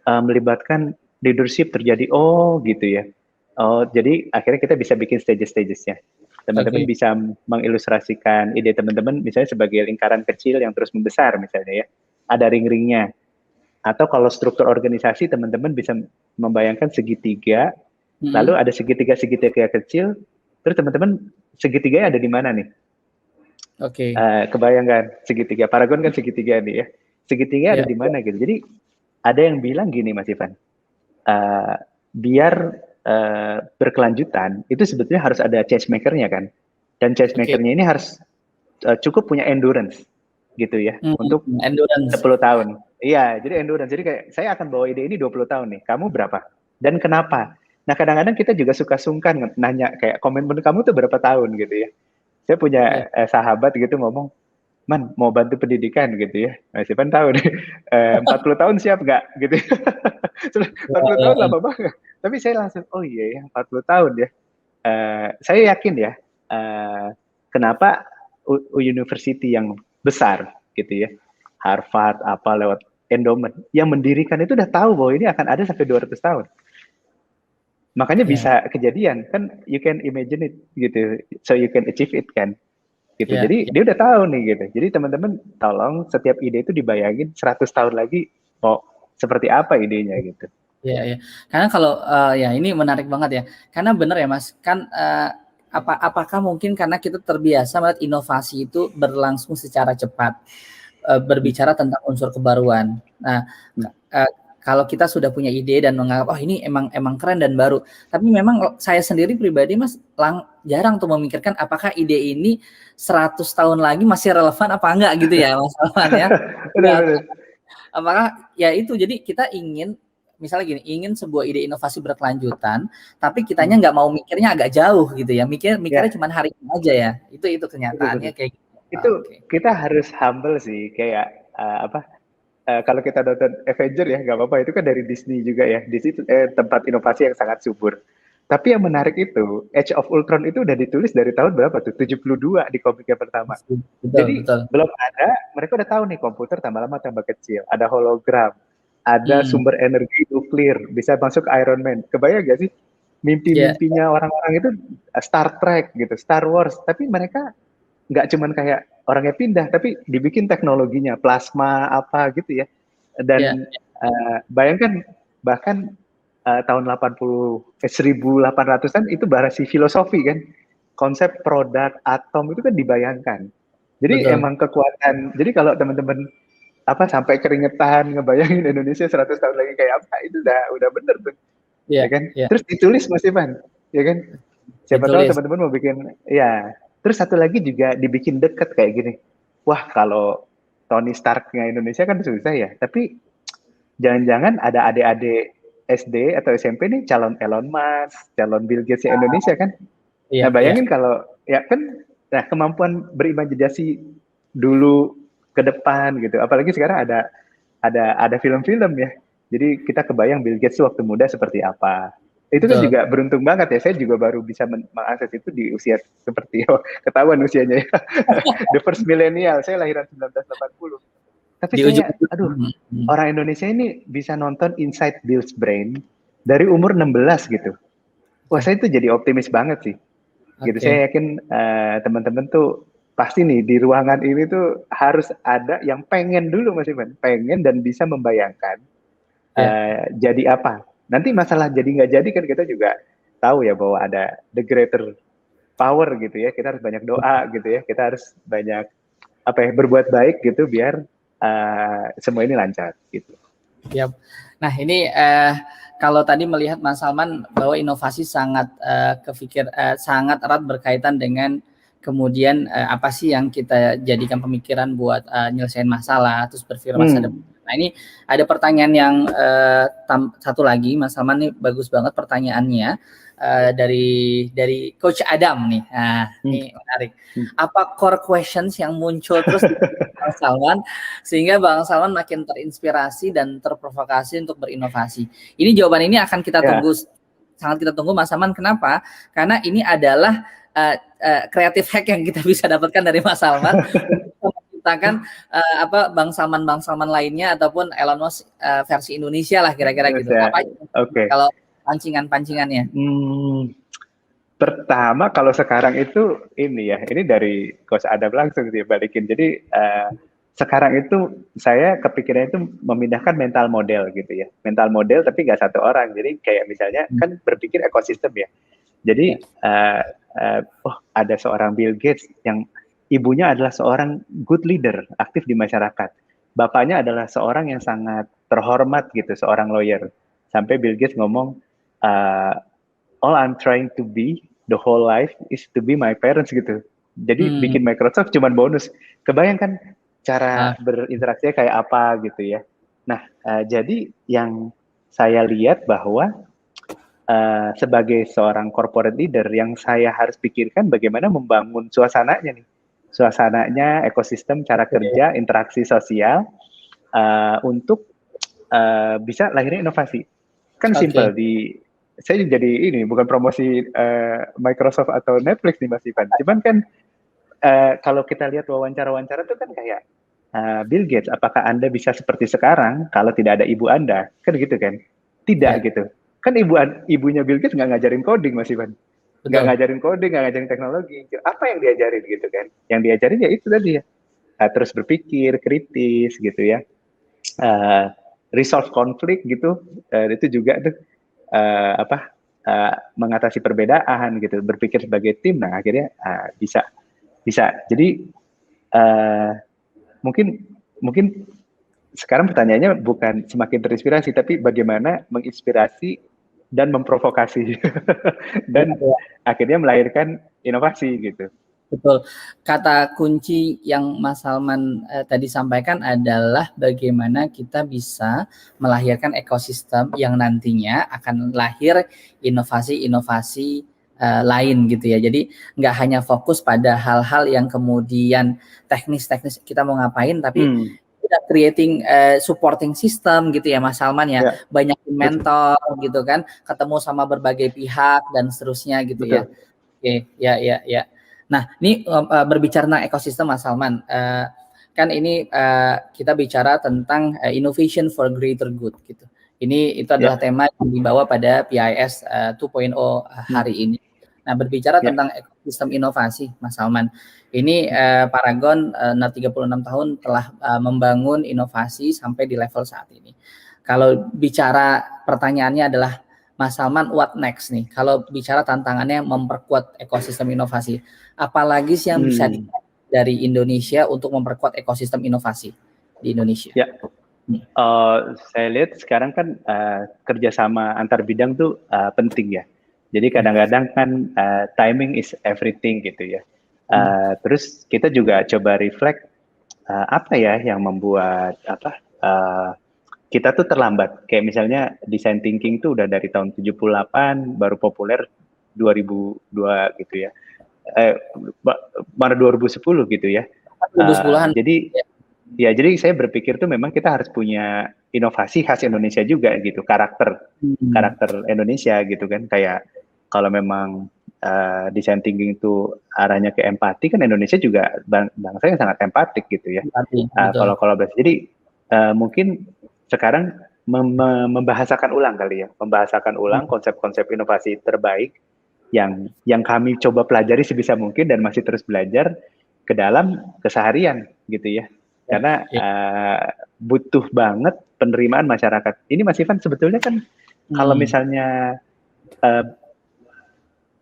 melibatkan leadership terjadi, oh gitu ya. Oh, jadi akhirnya kita bisa bikin stages-stagesnya. Teman-teman bisa mengilustrasikan ide teman-teman misalnya sebagai lingkaran kecil yang terus membesar misalnya ya. Ada ring-ringnya. Atau kalau struktur organisasi teman-teman bisa membayangkan segitiga, lalu ada segitiga-segitiga kecil, terus teman-teman segitiganya ada di mana nih? Oke. Kebayangkan segitiga, Paragon kan segitiga nih ya. Segitiga ada di mana gitu. Jadi ada yang bilang gini Mas Ivan, biar berkelanjutan itu sebetulnya harus ada change maker-nya kan. Dan change maker-nya ini harus cukup punya endurance gitu ya untuk endurance 10 tahun. Iya, jadi endurance. Jadi kayak saya akan bawa ide ini 20 tahun nih. Kamu berapa? Dan kenapa? Nah, kadang-kadang kita juga suka sungkan nanya kayak komitmen kamu tuh berapa tahun gitu ya. Saya punya sahabat gitu ngomong, "Man, mau bantu pendidikan gitu ya." Mas Ivan tahu nih, 40 tahun siap nggak gitu. 40 tahun lama banget. Tapi saya langsung, oh iya ya 40 tahun ya. Saya yakin ya, kenapa university yang besar gitu ya, Harvard apa lewat endowment, yang mendirikan itu udah tahu bahwa ini akan ada sampai 200 tahun. Makanya bisa kejadian kan, you can imagine it gitu, so you can achieve it kan. Gitu. Jadi dia udah tahu nih gitu. Jadi teman-teman tolong setiap ide itu dibayangin 100 tahun lagi mau seperti apa idenya gitu. Iya. Karena kalau ya ini menarik banget ya. Karena benar ya Mas, kan apakah mungkin karena kita terbiasa melihat inovasi itu berlangsung secara cepat, berbicara tentang unsur kebaruan. Nah, kalau kita sudah punya ide dan menganggap oh ini emang keren dan baru, tapi memang saya sendiri pribadi Mas jarang tuh memikirkan apakah ide ini 100 tahun lagi masih relevan apa enggak gitu ya Mas Alwan ya. Apakah ya itu, jadi kita ingin misalnya gini, ingin sebuah ide inovasi berkelanjutan, tapi kitanya nggak mau mikirnya agak jauh gitu ya, mikirnya cuma hari ini aja ya, itu kenyataannya kayak gitu. Itu kita harus humble sih, kayak kalau kita nonton Avenger ya nggak apa-apa, itu kan dari Disney juga ya, Disney itu tempat inovasi yang sangat subur. Tapi yang menarik itu Age of Ultron itu udah ditulis dari tahun berapa tuh? 72 di komiknya pertama. Jadi belum ada, mereka udah tahu nih komputer tambah lama tambah kecil, ada hologram, ada sumber energi nuklir, bisa masuk Iron Man. Kebayang gak sih mimpi-mimpinya orang-orang itu Star Trek gitu, Star Wars, tapi mereka nggak cuman kayak orangnya pindah, tapi dibikin teknologinya, plasma apa gitu ya. Dan bayangkan bahkan tahun 1800-an itu bahasa filosofi kan, konsep produk atom itu kan dibayangkan. Jadi emang kekuatan. Jadi kalau teman-teman sampai keringetan ngebayangin Indonesia 100 tahun lagi kayak apa, itu udah bener tuh. Ya kan? Terus ditulis Mas Ivan, ya kan? Siapa tahu teman-teman mau bikin Terus satu lagi juga dibikin deket kayak gini. Wah, kalau Tony Stark-nya Indonesia kan susah ya, tapi jangan-jangan ada adik-adik SD atau SMP nih calon Elon Musk, calon Bill Gates Indonesia kan. Nah, bayangin kalau nah kemampuan berimajinasi dulu ke depan gitu. Apalagi sekarang ada film-film ya. Jadi kita kebayang Bill Gates waktu muda seperti apa. Itu kan juga beruntung banget ya. Saya juga baru bisa mengakses itu di usia seperti ketahuan usianya ya. The first millennial. Saya lahiran 1980. Tapi kayak, orang Indonesia ini bisa nonton Inside Bill's Brain dari umur 16 gitu. Wah, saya itu jadi optimis banget sih. Gitu. Saya yakin teman-teman tuh pasti nih di ruangan ini tuh harus ada yang pengen dulu Mas Ivan, pengen dan bisa membayangkan jadi apa. Nanti masalah jadi nggak jadi kan kita juga tahu ya bahwa ada the greater power gitu ya. Kita harus banyak doa gitu ya. Kita harus banyak berbuat baik gitu biar semua ini lancar gitu. Yap. Nah ini kalau tadi melihat Mas Salman bahwa inovasi sangat sangat erat berkaitan dengan kemudian apa sih yang kita jadikan pemikiran buat nyelesain masalah terus berpikir masa depan. Nah ini ada pertanyaan yang satu lagi Mas Salman, nih bagus banget pertanyaannya. Dari Coach Adam nih. Nah, ini menarik. Apa core questions yang muncul terus di Bang Salman sehingga Bang Salman makin terinspirasi dan terprovokasi untuk berinovasi? Ini jawaban ini akan kita tunggu, sangat kita tunggu Mas Salman. Kenapa? Karena ini adalah kreatif hack yang kita bisa dapatkan dari Mas Salman. Menciptakan Bang Salman lainnya ataupun Elon Musk versi Indonesia lah kira-kira gitu. Apa kalau pancingannya? Pertama kalau sekarang itu ini dari Coach Adam langsung dia balikin. Jadi sekarang itu saya kepikiran itu memindahkan mental model gitu ya. Mental model tapi nggak satu orang. Jadi kayak misalnya kan berpikir ekosistem ya. Jadi ada seorang Bill Gates yang ibunya adalah seorang good leader, aktif di masyarakat. Bapaknya adalah seorang yang sangat terhormat gitu, seorang lawyer. Sampai Bill Gates ngomong, all I'm trying to be the whole life is to be my parents gitu. Jadi bikin Microsoft cuman bonus. Kebayangkan cara berinteraksinya kayak apa gitu ya. Nah, jadi yang saya lihat bahwa sebagai seorang corporate leader yang saya harus pikirkan bagaimana membangun suasananya nih. Suasananya, ekosistem, cara kerja, interaksi sosial untuk bisa lahirnya inovasi. Kan simple saya jadi ini bukan promosi Microsoft atau Netflix nih Mas Ivan. Cuman kan kalau kita lihat wawancara-wawancara itu kan kayak Bill Gates, apakah Anda bisa seperti sekarang kalau tidak ada ibu Anda? Kan gitu kan? Tidak gitu. Kan ibunya Bill Gates nggak ngajarin coding Mas Ivan. Nggak ngajarin coding, nggak ngajarin teknologi. Apa yang diajarin gitu kan? Yang diajarin ya itu tadi ya. Terus berpikir, kritis gitu ya. Resolve konflik gitu. Itu juga tuh mengatasi perbedaan gitu, berpikir sebagai tim. Nah akhirnya bisa. Jadi mungkin sekarang pertanyaannya bukan semakin terinspirasi, tapi bagaimana menginspirasi dan memprovokasi dan akhirnya melahirkan inovasi gitu. Betul. Kata kunci yang Mas Salman tadi sampaikan adalah bagaimana kita bisa melahirkan ekosistem yang nantinya akan lahir inovasi-inovasi lain gitu ya. Jadi nggak hanya fokus pada hal-hal yang kemudian teknis-teknis kita mau ngapain, tapi kita creating supporting system gitu ya Mas Salman ya. Banyak mentor gitu kan, ketemu sama berbagai pihak dan seterusnya gitu. Betul. Ya. Oke, ya. Nah, ini berbicara tentang ekosistem Mas Salman, kan ini kita bicara tentang innovation for greater good gitu. Itu adalah tema yang dibawa pada PIS 2.0 hari ini. Nah, berbicara tentang ekosistem inovasi Mas Salman, ini Paragon 36 tahun telah membangun inovasi sampai di level saat ini. Kalau bicara pertanyaannya adalah Mas Salman, what next nih? Kalau bicara tantangannya memperkuat ekosistem inovasi, apalagi sih yang bisa dari Indonesia untuk memperkuat ekosistem inovasi di Indonesia? Ya, saya lihat sekarang kan kerjasama antar bidang tuh penting ya. Jadi kadang-kadang kan timing is everything gitu ya. Terus kita juga coba reflect apa ya yang membuat kita tuh terlambat. Kayak misalnya design thinking tuh udah dari tahun 78 baru populer 2002 gitu ya. Mana 2010 gitu ya. 2010-an. Jadi saya berpikir tuh memang kita harus punya inovasi khas Indonesia juga gitu, karakter Indonesia gitu kan. Kayak kalau memang design thinking itu arahnya ke empati, kan Indonesia juga bangsa yang sangat empatik gitu ya. Kalau kolaborasi, jadi mungkin sekarang membahasakan ulang kali ya, membahasakan ulang konsep-konsep inovasi terbaik yang kami coba pelajari sebisa mungkin dan masih terus belajar ke dalam keseharian gitu ya. Karena butuh banget penerimaan masyarakat. Ini Mas Ivan sebetulnya kan kalau misalnya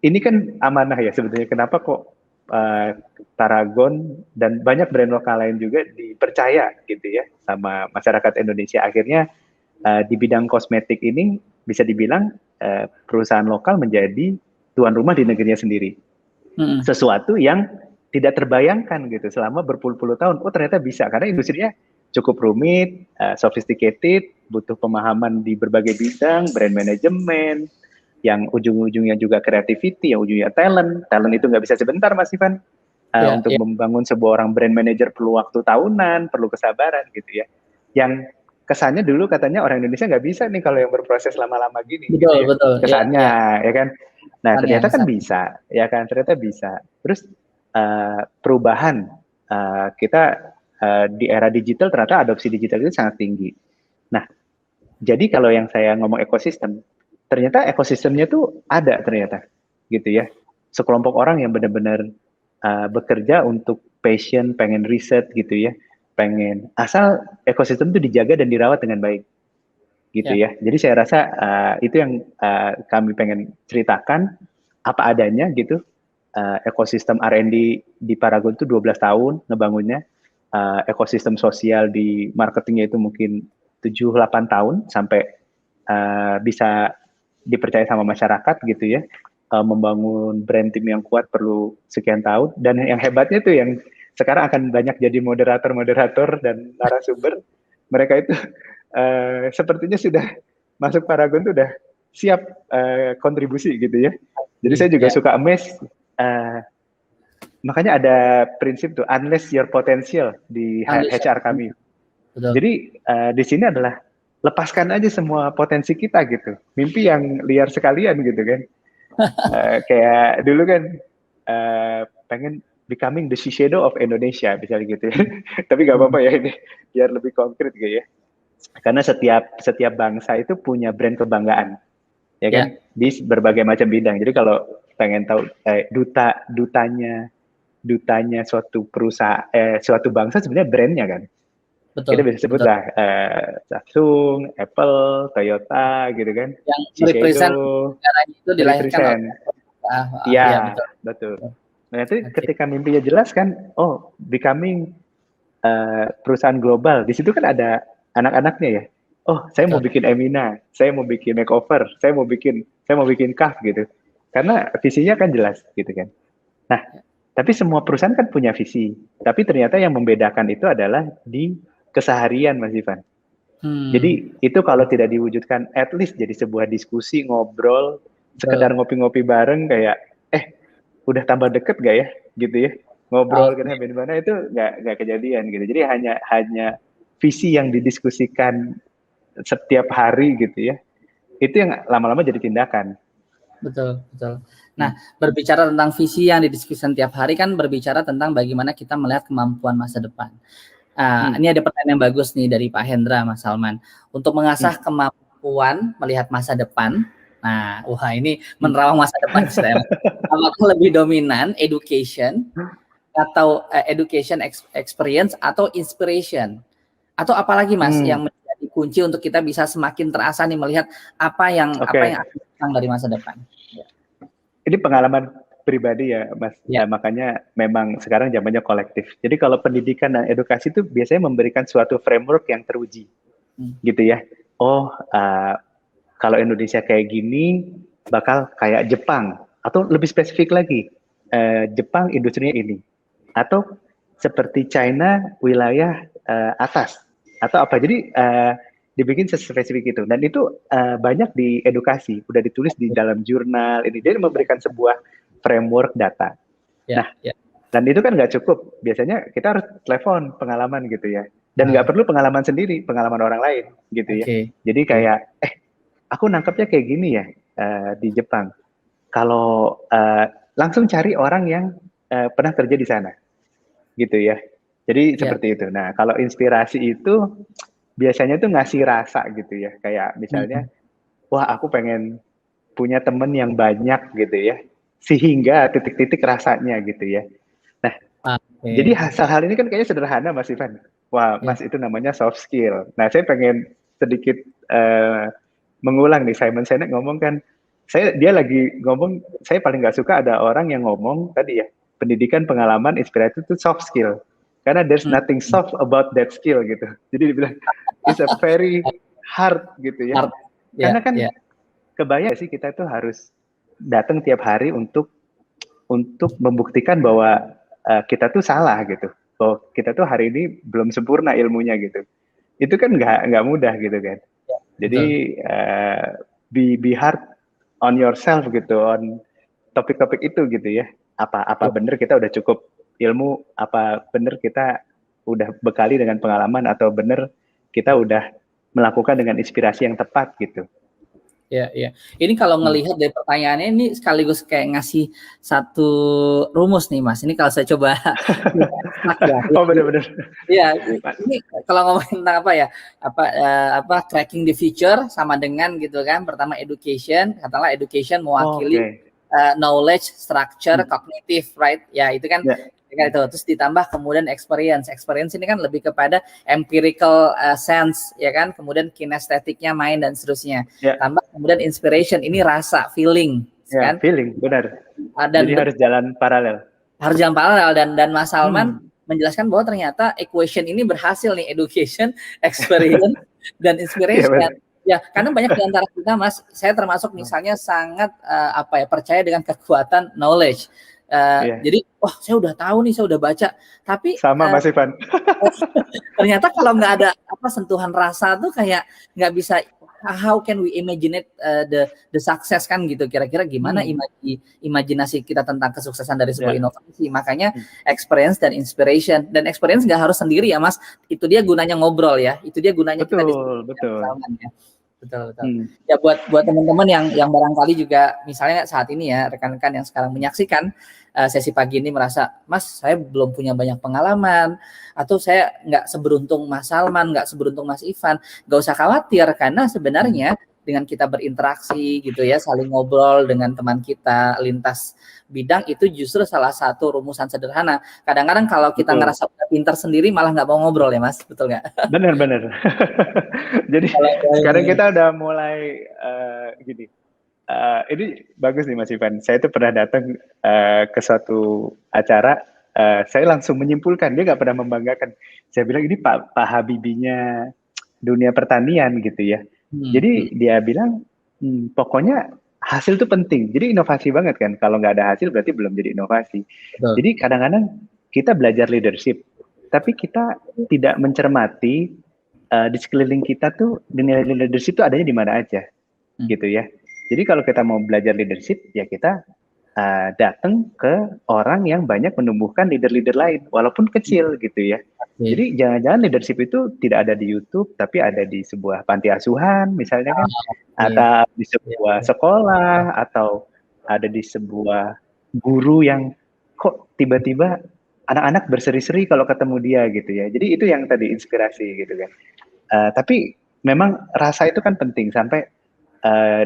ini kan amanah ya sebetulnya. Kenapa kok Paragon dan banyak brand lokal lain juga dipercaya gitu ya sama masyarakat Indonesia. Akhirnya di bidang kosmetik ini bisa dibilang perusahaan lokal menjadi tuan rumah di negerinya sendiri. Sesuatu yang tidak terbayangkan gitu selama berpuluh-puluh tahun. Oh ternyata bisa karena industrinya cukup rumit, sophisticated, butuh pemahaman di berbagai bidang, brand management, yang ujung-ujungnya juga creativity, yang ujungnya talent itu nggak bisa sebentar Mas Ivan. Untuk membangun sebuah orang brand manager perlu waktu tahunan, perlu kesabaran gitu ya. Yang kesannya dulu katanya orang Indonesia nggak bisa nih kalau yang berproses lama-lama gini. Betul, gitu ya. betul. Kesannya ya kan. Nah ternyata kan Kesannya. bisa, ya kan ternyata bisa. Terus perubahan kita di era digital ternyata adopsi digital itu sangat tinggi. Nah jadi kalau yang saya ngomong ekosistem, ternyata ekosistemnya tuh ada ternyata, gitu ya. Sekelompok orang yang benar-benar bekerja untuk passion, pengen riset gitu ya, pengen asal ekosistem itu dijaga dan dirawat dengan baik, gitu ya. Jadi saya rasa itu yang kami pengen ceritakan apa adanya gitu. Ekosistem R&D di Paragon itu 12 tahun ngebangunnya, ekosistem sosial di marketingnya itu mungkin 7-8 tahun sampai bisa dipercaya sama masyarakat gitu ya. Membangun brand tim yang kuat perlu sekian tahun, dan yang hebatnya tuh yang sekarang akan banyak jadi moderator dan narasumber, mereka itu sepertinya sudah masuk Paragon tuh udah siap kontribusi gitu ya. Jadi saya juga suka amazed, makanya ada prinsip tuh unless your potential di HR kami. Betul. Jadi di sini adalah lepaskan aja semua potensi kita gitu, mimpi yang liar sekalian gitu kan. Kayak dulu kan pengen becoming the Shiseido of Indonesia misalnya gitu ya. Tapi nggak apa-apa ya ini biar lebih konkret gitu ya. Karena setiap bangsa itu punya brand kebanggaan, ya kan, di berbagai macam bidang. Jadi kalau pengen tahu dutanya suatu perusahaan, suatu bangsa sebenarnya brandnya kan. Betul, kita bisa sebut lah Samsung, Apple, Toyota gitu kan. Yang represent negaranya itu dilahirkan. Iya, betul. Nah itu ketika mimpinya jelas kan, oh becoming perusahaan global. Di situ kan ada anak-anaknya ya. Oh, saya mau bikin Emina, saya mau bikin makeover, saya mau bikin KAF gitu. Karena visinya kan jelas gitu kan. Nah, tapi semua perusahaan kan punya visi. Tapi ternyata yang membedakan itu adalah di keseharian, Mas Ivan. Jadi itu kalau tidak diwujudkan, at least jadi sebuah diskusi, ngobrol, sekedar ngopi-ngopi bareng kayak, udah tambah deket gak ya, gitu ya. Ngobrol kita sampai di mana itu nggak kejadian gitu. Jadi hanya visi yang didiskusikan setiap hari gitu ya. Itu yang lama-lama jadi tindakan. Betul. Nah, berbicara tentang visi yang didiskusikan tiap hari kan berbicara tentang bagaimana kita melihat kemampuan masa depan. Ini ada pertanyaan yang bagus nih dari Pak Hendra, Mas Salman. Untuk mengasah kemampuan melihat masa depan, nah, ini menerawang masa depan saya. Apakah lebih dominan education atau education experience atau inspiration? Atau apalagi Mas yang menjadi kunci untuk kita bisa semakin terasa nih melihat apa yang akan datang dari masa depan? Ini pengalaman pribadi ya Mas, makanya memang sekarang zamannya kolektif. Jadi kalau pendidikan dan edukasi itu biasanya memberikan suatu framework yang teruji, gitu ya. Oh, kalau Indonesia kayak gini, bakal kayak Jepang, atau lebih spesifik lagi, Jepang industrinya ini, atau seperti China wilayah atas, atau apa. Jadi dibikin spesifik itu, dan itu banyak di edukasi, udah ditulis di dalam jurnal ini. Dia memberikan sebuah framework data. Dan itu kan nggak cukup. Biasanya kita harus telepon pengalaman gitu ya. Dan nggak perlu pengalaman sendiri, pengalaman orang lain gitu ya. Jadi kayak, aku nangkepnya kayak gini ya di Jepang. Kalau langsung cari orang yang pernah kerja di sana, gitu ya. Jadi seperti itu. Nah, kalau inspirasi itu biasanya tuh ngasih rasa gitu ya. Kayak misalnya, wah aku pengen punya temen yang banyak gitu ya. Sehingga titik-titik rasanya gitu ya. Nah, Jadi hal ini kan kayaknya sederhana Mas Ivan. Wah, Mas itu namanya soft skill. Nah, saya pengen sedikit mengulang nih, Simon Sinek ngomong kan, dia lagi ngomong, saya paling nggak suka ada orang yang ngomong tadi ya, pendidikan, pengalaman, inspirasi itu soft skill. Karena there's nothing soft about that skill gitu. Jadi dibilang, it's a very hard gitu ya. Karena kan kebayang sih kita tuh harus datang tiap hari untuk membuktikan bahwa kita tuh salah gitu. Bahwa kita tuh hari ini belum sempurna ilmunya gitu. Itu kan nggak mudah gitu kan. Jadi be hard on yourself gitu, on topik-topik itu gitu ya. Apa benar kita udah cukup ilmu, apa benar kita udah bekali dengan pengalaman, atau benar kita udah melakukan dengan inspirasi yang tepat gitu. Ya. Ini kalau ngelihat dari pertanyaannya ini sekaligus kayak ngasih satu rumus nih Mas. Ini kalau saya coba. Oh benar-benar. Iya, ini kalau ngomongin tentang cracking the future sama dengan gitu kan. Pertama education, katakanlah education mewakili knowledge, structure, cognitive, right? Ya itu kan. Itu terus ditambah kemudian experience ini kan lebih kepada empirical sense ya kan, kemudian kinestetiknya main dan seterusnya, tambah kemudian inspiration ini rasa, feeling kan, feeling benar. Dan jadi harus jalan paralel dan Mas Salman menjelaskan bahwa ternyata equation ini berhasil nih, education, experience dan inspiration. Ya, karena banyak di antara kita Mas, saya termasuk misalnya sangat percaya dengan kekuatan knowledge. Jadi, saya udah tahu nih, saya udah baca, tapi sama Mas Ivan. Ternyata kalau nggak ada sentuhan rasa tuh kayak nggak bisa. How can we imagine it, the success kan gitu? Kira-kira gimana imajinasi kita tentang kesuksesan dari sebuah inovasi? Makanya experience dan inspiration, dan experience nggak harus sendiri ya Mas. Itu dia gunanya ngobrol ya. Itu dia gunanya kita diskusi. Betul. Ya buat teman-teman yang barangkali juga misalnya saat ini ya, rekan-rekan yang sekarang menyaksikan sesi pagi ini merasa, Mas saya belum punya banyak pengalaman, atau saya nggak seberuntung Mas Salman, nggak seberuntung Mas Ivan, nggak usah khawatir, karena sebenarnya dengan kita berinteraksi gitu ya, saling ngobrol dengan teman kita lintas bidang, itu justru salah satu rumusan sederhana. Kadang-kadang kalau kita ngerasa pintar sendiri malah nggak mau ngobrol ya Mas, betul nggak? Benar. Jadi sekarang kita udah mulai gini. Ini bagus nih Mas Ivan. Saya tuh pernah datang ke suatu acara, saya langsung menyimpulkan, dia nggak pernah membanggakan. Saya bilang ini Pak Habibie-nya dunia pertanian gitu ya. Jadi dia bilang pokoknya hasil itu penting. Jadi inovasi banget kan. Kalau nggak ada hasil berarti belum jadi inovasi. Jadi kadang-kadang kita belajar leadership, tapi kita tidak mencermati di sekeliling kita tuh nilai leadership itu adanya di mana aja, gitu ya. Jadi kalau kita mau belajar leadership, ya kita datang ke orang yang banyak menumbuhkan leader-leader lain, walaupun kecil gitu ya. Jadi jangan-jangan leadership itu tidak ada di YouTube, tapi ada di sebuah panti asuhan misalnya kan, atau di sebuah sekolah, atau ada di sebuah guru yang kok tiba-tiba anak-anak berseri-seri kalau ketemu dia gitu ya. Jadi itu yang tadi inspirasi gitu kan. Tapi memang rasa itu kan penting, sampai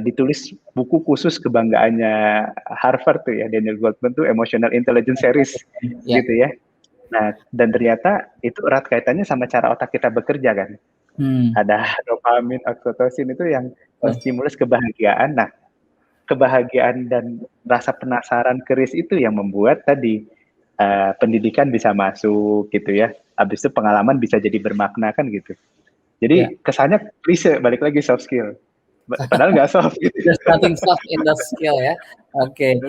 ditulis buku khusus kebanggaannya Harvard tuh ya, Daniel Goleman tuh Emotional Intelligence Series gitu ya. Nah, dan ternyata itu erat kaitannya sama cara otak kita bekerja kan. Ada dopamin, oksitosin itu yang stimulus kebahagiaan. Nah, kebahagiaan dan rasa penasaran, keris itu yang membuat tadi pendidikan bisa masuk gitu ya. Habis itu pengalaman bisa jadi bermakna kan gitu. Jadi kesannya klise, balik lagi soft skill. Padahal nggak soft gitu. There's nothing soft in the skill ya. Oke.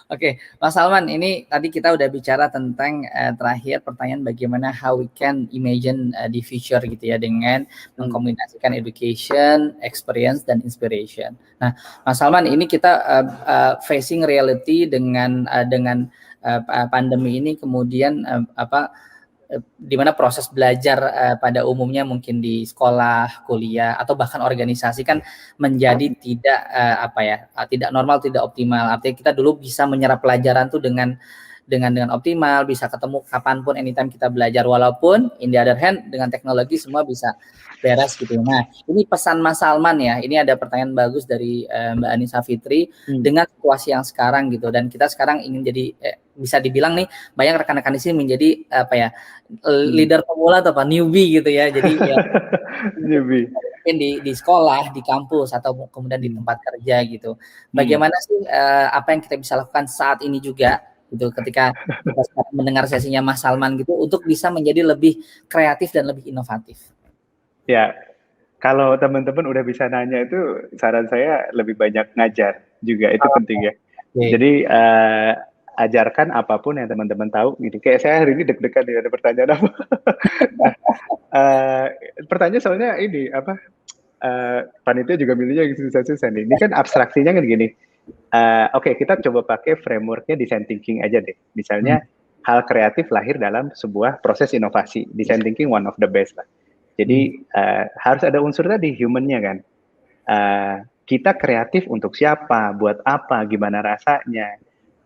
Oke, Mas Salman, ini tadi kita udah bicara tentang terakhir pertanyaan bagaimana how we can imagine the future gitu ya, dengan mengkombinasikan education, experience, dan inspiration. Nah, Mas Salman, ini kita facing reality dengan pandemi ini, kemudian di mana proses belajar pada umumnya mungkin di sekolah, kuliah, atau bahkan organisasi kan menjadi tidak tidak normal, tidak optimal. Artinya kita dulu bisa menyerap pelajaran tuh dengan dengan optimal, bisa ketemu kapanpun, anytime kita belajar. Walaupun in the other hand dengan teknologi semua bisa beres gitu. Nah, ini pesan Mas Salman ya. Ini ada pertanyaan bagus dari Mbak Anissa Fitri dengan situasi yang sekarang gitu. Dan kita sekarang ingin jadi bisa dibilang nih banyak rekan-rekan di sini menjadi apa ya leader pemula atau apa newbie gitu ya. Jadi ya newbie mungkin di sekolah, di kampus atau kemudian di tempat kerja gitu. Bagaimana sih apa yang kita bisa lakukan saat ini juga gitu ketika kita mendengar sesinya Mas Salman gitu untuk bisa menjadi lebih kreatif dan lebih inovatif. Ya, kalau teman-teman udah bisa nanya itu, saran saya lebih banyak ngajar juga, itu penting ya. Okay. Jadi ajarkan apapun yang teman-teman tahu. Gitu. Kayak saya hari ini deg-degan ada pertanyaan apa? Pertanyaan soalnya ini apa? Panitia juga milihnya susah-susah nih. Ini kan abstraksinya kan gini. Oke, kita coba pakai frameworknya design thinking aja deh. Misalnya hal kreatif lahir dalam sebuah proses inovasi. Design thinking one of the best lah. Jadi harus ada unsur tadi human-nya kan. Kita kreatif untuk siapa, buat apa, gimana rasanya,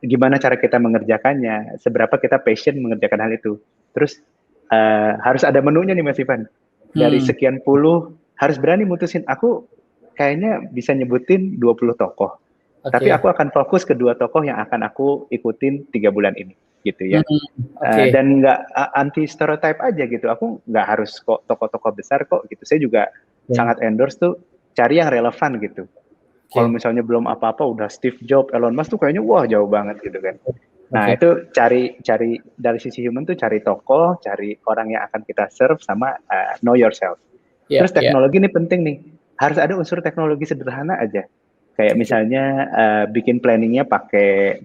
gimana cara kita mengerjakannya, seberapa kita passion mengerjakan hal itu. Terus harus ada menunya nih Mas Ivan. Dari sekian puluh harus berani mutusin. Aku kayaknya bisa nyebutin 20 tokoh. Okay. Tapi aku akan fokus ke 2 tokoh yang akan aku ikutin 3 bulan ini. Gitu ya, okay. Dan nggak anti stereotype aja gitu. Aku nggak harus kok tokoh-tokoh besar kok gitu. Saya juga sangat endorse tuh cari yang relevan gitu. Kalau misalnya belum apa-apa udah Steve Jobs, Elon Musk tuh kayaknya wah jauh banget gitu kan. Nah itu cari dari sisi human tuh cari tokoh, cari orang yang akan kita serve sama know yourself. Terus teknologi ini penting nih. Harus ada unsur teknologi sederhana aja. Kayak misalnya bikin planningnya pakai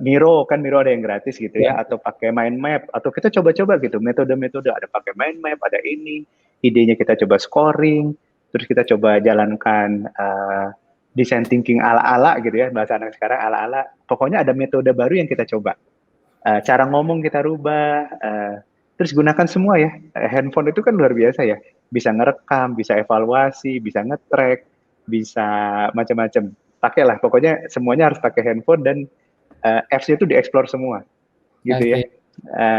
Miro ada yang gratis gitu ya, atau pakai mind map, atau kita coba-coba gitu metode-metode, ada pakai mind map, ada ini, idenya kita coba scoring, terus kita coba jalankan design thinking ala-ala gitu ya, bahasa anak sekarang ala-ala, pokoknya ada metode baru yang kita coba, cara ngomong kita rubah, terus gunakan semua ya, handphone itu kan luar biasa ya, bisa ngerekam, bisa evaluasi, bisa nge-track, bisa macam-macam, pakailah, pokoknya semuanya harus pakai handphone dan apps itu dieksplor semua, gitu ya.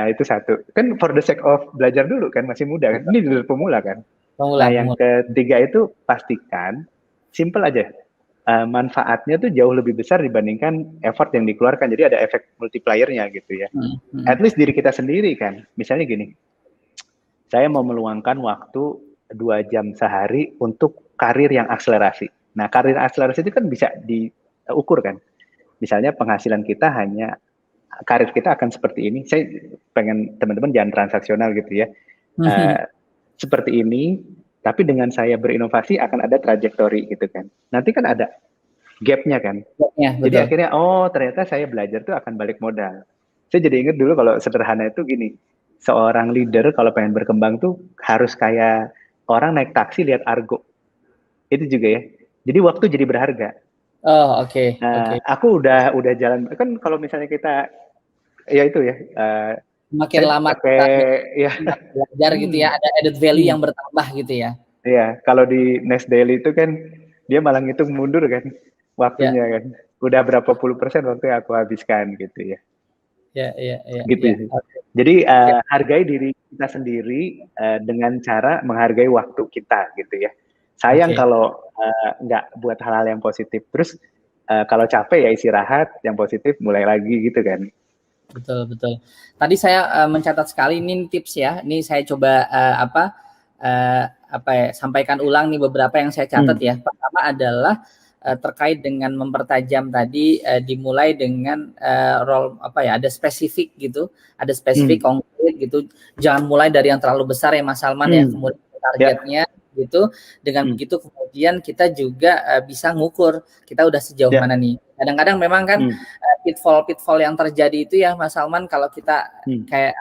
Itu satu. Kan for the sake of belajar dulu kan, masih muda kan. Ini dulu pemula kan. Yang ketiga itu pastikan, simple aja. Manfaatnya tuh jauh lebih besar dibandingkan effort yang dikeluarkan. Jadi ada efek multiplier-nya gitu ya. At least diri kita sendiri kan. Misalnya gini, saya mau meluangkan waktu 2 jam sehari untuk karir yang akselerasi. Nah, karir akselerasi itu kan bisa diukur kan. Misalnya penghasilan kita hanya, karir kita akan seperti ini, saya pengen teman-teman jangan transaksional gitu ya, seperti ini, tapi dengan saya berinovasi akan ada trajektori gitu kan, nanti kan ada gap-nya kan, jadi akhirnya ternyata saya belajar tuh akan balik modal. Saya jadi ingat dulu kalau sederhana itu gini, seorang leader kalau pengen berkembang tuh harus kayak orang naik taksi lihat Argo, itu juga ya, jadi waktu jadi berharga. Oh oke. Aku udah jalan kan kalau misalnya kita ya itu ya. Makin lama kita belajar gitu ya, ada added value yang bertambah gitu ya. Iya, kalau di Next Daily itu kan dia malah ngitung mundur kan waktunya kan. Udah berapa puluh % waktu yang aku habiskan gitu ya. Iya. Gitu sih. Jadi hargai diri kita sendiri dengan cara menghargai waktu kita gitu ya. Sayang kalau nggak buat hal-hal yang positif. Terus kalau capek ya istirahat, yang positif mulai lagi gitu kan. Betul. Tadi saya mencatat sekali ini tips ya. Ini saya coba sampaikan ulang nih beberapa yang saya catat ya. Pertama adalah terkait dengan mempertajam tadi, dimulai dengan role ada spesifik gitu, ada spesifik konkret gitu. Jangan mulai dari yang terlalu besar ya Mas Salman ya. Kemudian targetnya gitu, dengan begitu kemudian kita juga bisa ngukur kita udah sejauh mana nih. Kadang-kadang memang kan pitfall yang terjadi itu ya Mas Salman, kalau kita kayak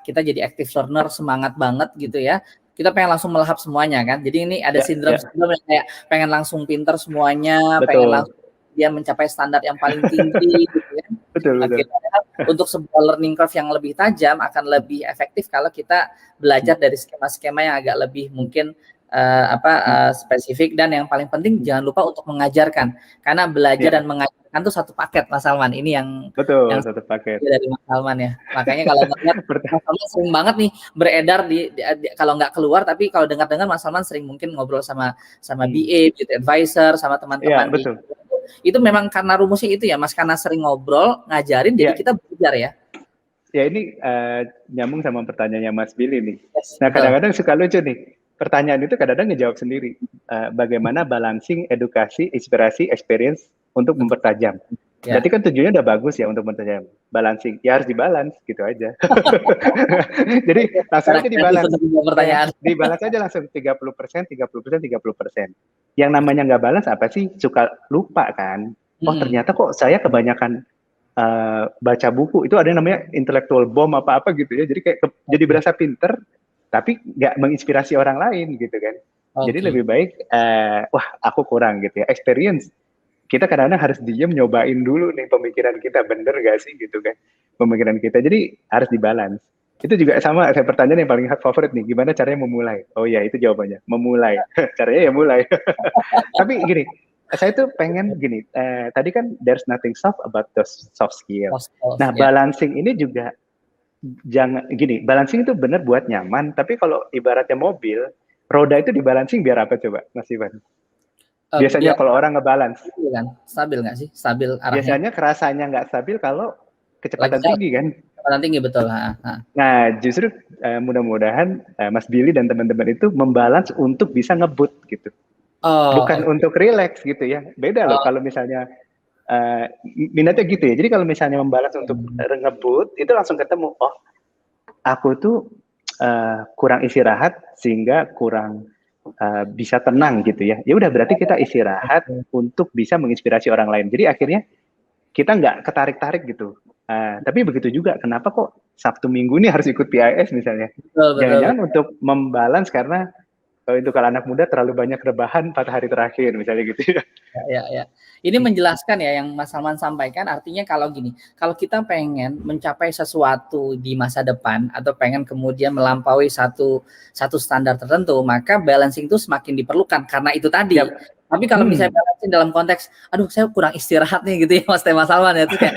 kita jadi active learner semangat banget gitu ya, kita pengen langsung melahap semuanya kan. Jadi ini ada sindrom yang kayak pengen langsung pinter semuanya, pengen langsung dia mencapai standar yang paling tinggi gitu ya. Betul. Untuk sebuah learning curve yang lebih tajam akan lebih efektif kalau kita belajar dari skema-skema yang agak lebih mungkin spesifik, dan yang paling penting jangan lupa untuk mengajarkan, karena belajar dan mengajarkan itu satu paket, Mas Salman. Ini yang Betul, satu paket dari Mas Salman ya. Makanya kalau ngeliat Mas Salman sering banget nih beredar kalau nggak keluar, tapi kalau dengar-dengar Mas Salman sering mungkin ngobrol sama BA, beauty advisor, sama teman-teman di itu memang karena rumusnya itu ya Mas, karena sering ngobrol, ngajarin, jadi kita belajar ya. Ya ini nyambung sama pertanyaannya Mas Billy nih. Nah kadang-kadang suka lucu nih, pertanyaan itu kadang-kadang ngejawab sendiri. Bagaimana balancing edukasi, inspirasi, experience untuk mempertajam. Berarti kan tujuannya udah bagus ya untuk mempertajam. Balancing, ya harus dibalance gitu aja. Jadi langsung aja dibalance. Dibalance aja langsung 30%, 30%, 30%. Yang namanya nggak balance apa sih? Suka lupa kan. Oh ternyata kok saya kebanyakan baca buku, itu ada yang namanya intellectual bomb apa-apa gitu ya. Jadi kayak jadi berasa pinter, tapi nggak menginspirasi orang lain gitu kan. Jadi lebih baik, wah aku kurang gitu ya. Experience, kita kadang-kadang harus diem nyobain dulu nih pemikiran kita, bener gak sih gitu kan. Pemikiran kita, jadi harus dibalance. Itu juga sama, saya pertanyaan yang paling favorit nih, gimana caranya memulai? Oh ya itu jawabannya, memulai. Caranya ya mulai. Tapi gini, saya tuh pengen gini, tadi kan there's nothing soft about those soft skills. Nah, balancing ini juga jangan gini, balancing itu benar buat nyaman, tapi kalau ibaratnya mobil, roda itu dibalancing biar apa coba, Mas Ivan? Biasanya kalau orang ngebalance, stabil nggak sih? Stabil arahnya. Biasanya kerasanya nggak stabil kalau kecepatan tinggi kan? Kecepatan tinggi betul. Nah, justru mudah-mudahan Mas Billy dan teman-teman itu membalance untuk bisa ngebut gitu. Bukan untuk relax gitu ya. Beda loh kalau misalnya minatnya gitu ya. Jadi kalau misalnya membalance untuk ngebut, itu langsung ketemu. Oh, aku tuh kurang istirahat sehingga kurang bisa tenang gitu ya. Ya udah berarti kita istirahat untuk bisa menginspirasi orang lain. Jadi akhirnya kita nggak ketarik-tarik gitu. Tapi begitu juga, kenapa kok Sabtu Minggu ini harus ikut PIS misalnya? Jangan-jangan untuk membalance karena itu kalau anak muda terlalu banyak rebahan 4 hari terakhir misalnya gitu ya. Ya. Ini menjelaskan ya yang Mas Salman sampaikan, artinya kalau gini, kalau kita pengen mencapai sesuatu di masa depan atau pengen kemudian melampaui satu standar tertentu, maka balancing itu semakin diperlukan karena itu tadi. Tapi kalau misalnya balancing dalam konteks, aduh saya kurang istirahat nih gitu ya Mas Salman ya, itu kayak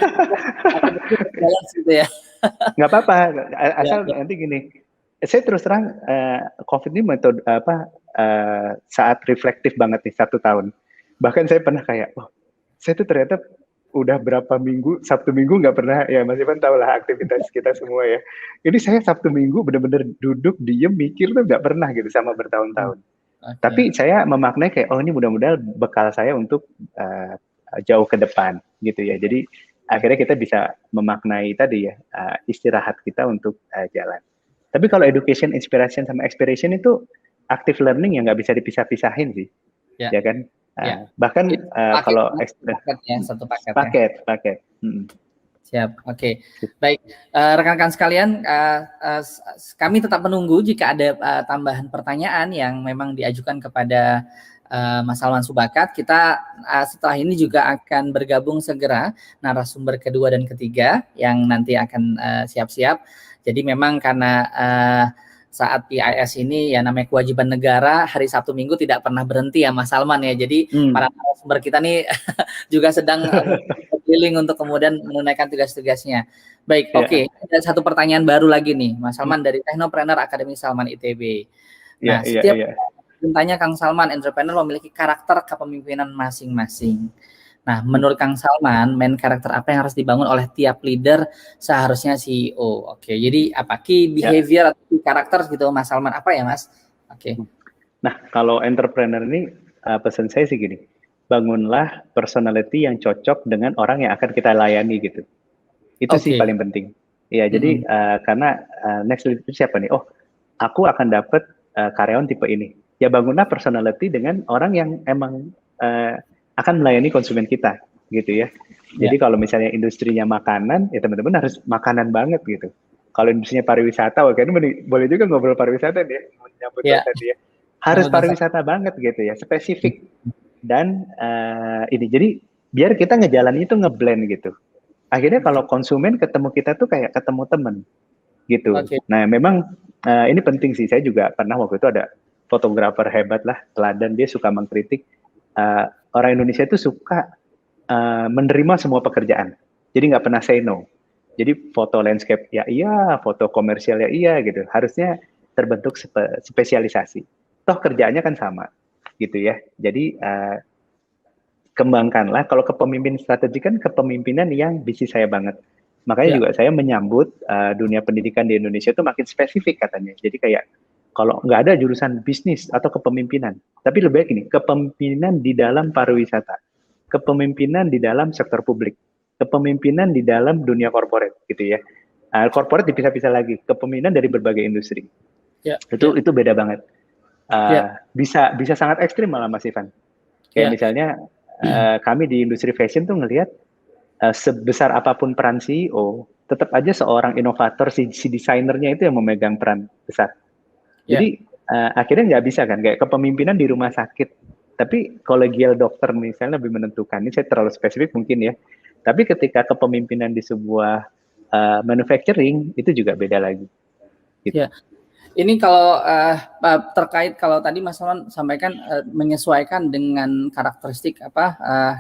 balance gitu ya. Nggak apa-apa, asal nanti gini. Saya terus terang COVID ini metode saat reflektif banget nih 1 tahun. Bahkan saya pernah kayak, saya tuh ternyata udah berapa minggu, Sabtu Minggu nggak pernah, ya Mas Ivan tahu lah aktivitas kita semua ya. Ini saya Sabtu Minggu bener-bener duduk, diem, mikir tuh nggak pernah gitu sama bertahun-tahun. Tapi saya memaknai kayak, ini mudah-mudahan bekal saya untuk jauh ke depan gitu ya. Jadi akhirnya kita bisa memaknai tadi ya, istirahat kita untuk jalan. Tapi kalau education, inspiration, sama expiration itu active learning yang nggak bisa dipisah-pisahin sih, ya kan? Bahkan kalau satu paket. Siap, oke. Baik, rekan-rekan sekalian, kami tetap menunggu jika ada tambahan pertanyaan yang memang diajukan kepada Mas Salman Subakat. Kita setelah ini juga akan bergabung segera narasumber kedua dan ketiga yang nanti akan siap-siap. Jadi memang karena saat PIS ini ya namanya kewajiban negara, hari Sabtu Minggu tidak pernah berhenti ya Mas Salman ya. Jadi para narasumber kita nih juga sedang berkeliling untuk kemudian menunaikan tugas-tugasnya. Baik, oke. Ada satu pertanyaan baru lagi nih Mas Salman dari Technopreneur Akademi Salman ITB. Nah, setiap tanya Kang Salman, entrepreneur memiliki karakter kepemimpinan masing-masing. Nah, menurut Kang Salman, main karakter apa yang harus dibangun oleh tiap leader seharusnya CEO? Oke, jadi apa key behavior atau key karakter gitu Mas Salman, apa ya Mas? Oke. Nah, kalau entrepreneur ini pesan saya sih gini, bangunlah personality yang cocok dengan orang yang akan kita layani gitu. Itu sih paling penting. Ya, jadi karena next leader siapa nih? Oh, aku akan dapat karyawan tipe ini. Ya bangunlah personality dengan orang yang emang akan melayani konsumen kita, gitu ya. Jadi kalau misalnya industrinya makanan, ya teman-teman harus makanan banget gitu. Kalau industrinya pariwisata, boleh juga ngobrol pariwisata nih, menyambut tadi ya. Harus pariwisata banget gitu ya, spesifik. Dan ini, jadi biar kita ngejalan itu ngeblend gitu. Akhirnya kalau konsumen ketemu kita tuh kayak ketemu temen gitu. Nah memang ini penting sih, saya juga pernah waktu itu ada fotografer hebat lah, teladan, dia suka mengkritik. Orang Indonesia itu suka menerima semua pekerjaan, jadi nggak pernah say no. Jadi foto landscape ya iya, foto komersial ya iya gitu. Harusnya terbentuk spesialisasi. Toh kerjaannya kan sama gitu ya. Jadi kembangkanlah. Kalau kepemimpinan strategi kan kepemimpinan yang bisnis saya banget. Makanya juga saya menyambut dunia pendidikan di Indonesia itu makin spesifik katanya. Jadi kayak kalau nggak ada jurusan bisnis atau kepemimpinan, tapi lebih baik ini kepemimpinan di dalam pariwisata, kepemimpinan di dalam sektor publik, kepemimpinan di dalam dunia korporat gitu ya. Korporat dipisah-pisah lagi, kepemimpinan dari berbagai industri. Itu beda banget. Bisa sangat ekstrim malah Mas Ivan. Kayak misalnya kami di industri fashion tuh ngelihat sebesar apapun peran CEO, tetap aja seorang inovator, si desainernya itu yang memegang peran besar. Jadi akhirnya nggak bisa kan, kayak kepemimpinan di rumah sakit. Tapi kolegial dokter misalnya lebih menentukan. Ini saya terlalu spesifik mungkin ya. Tapi ketika kepemimpinan di sebuah manufacturing itu juga beda lagi. Gitu. Ini kalau terkait kalau tadi Mas Salman sampaikan menyesuaikan dengan karakteristik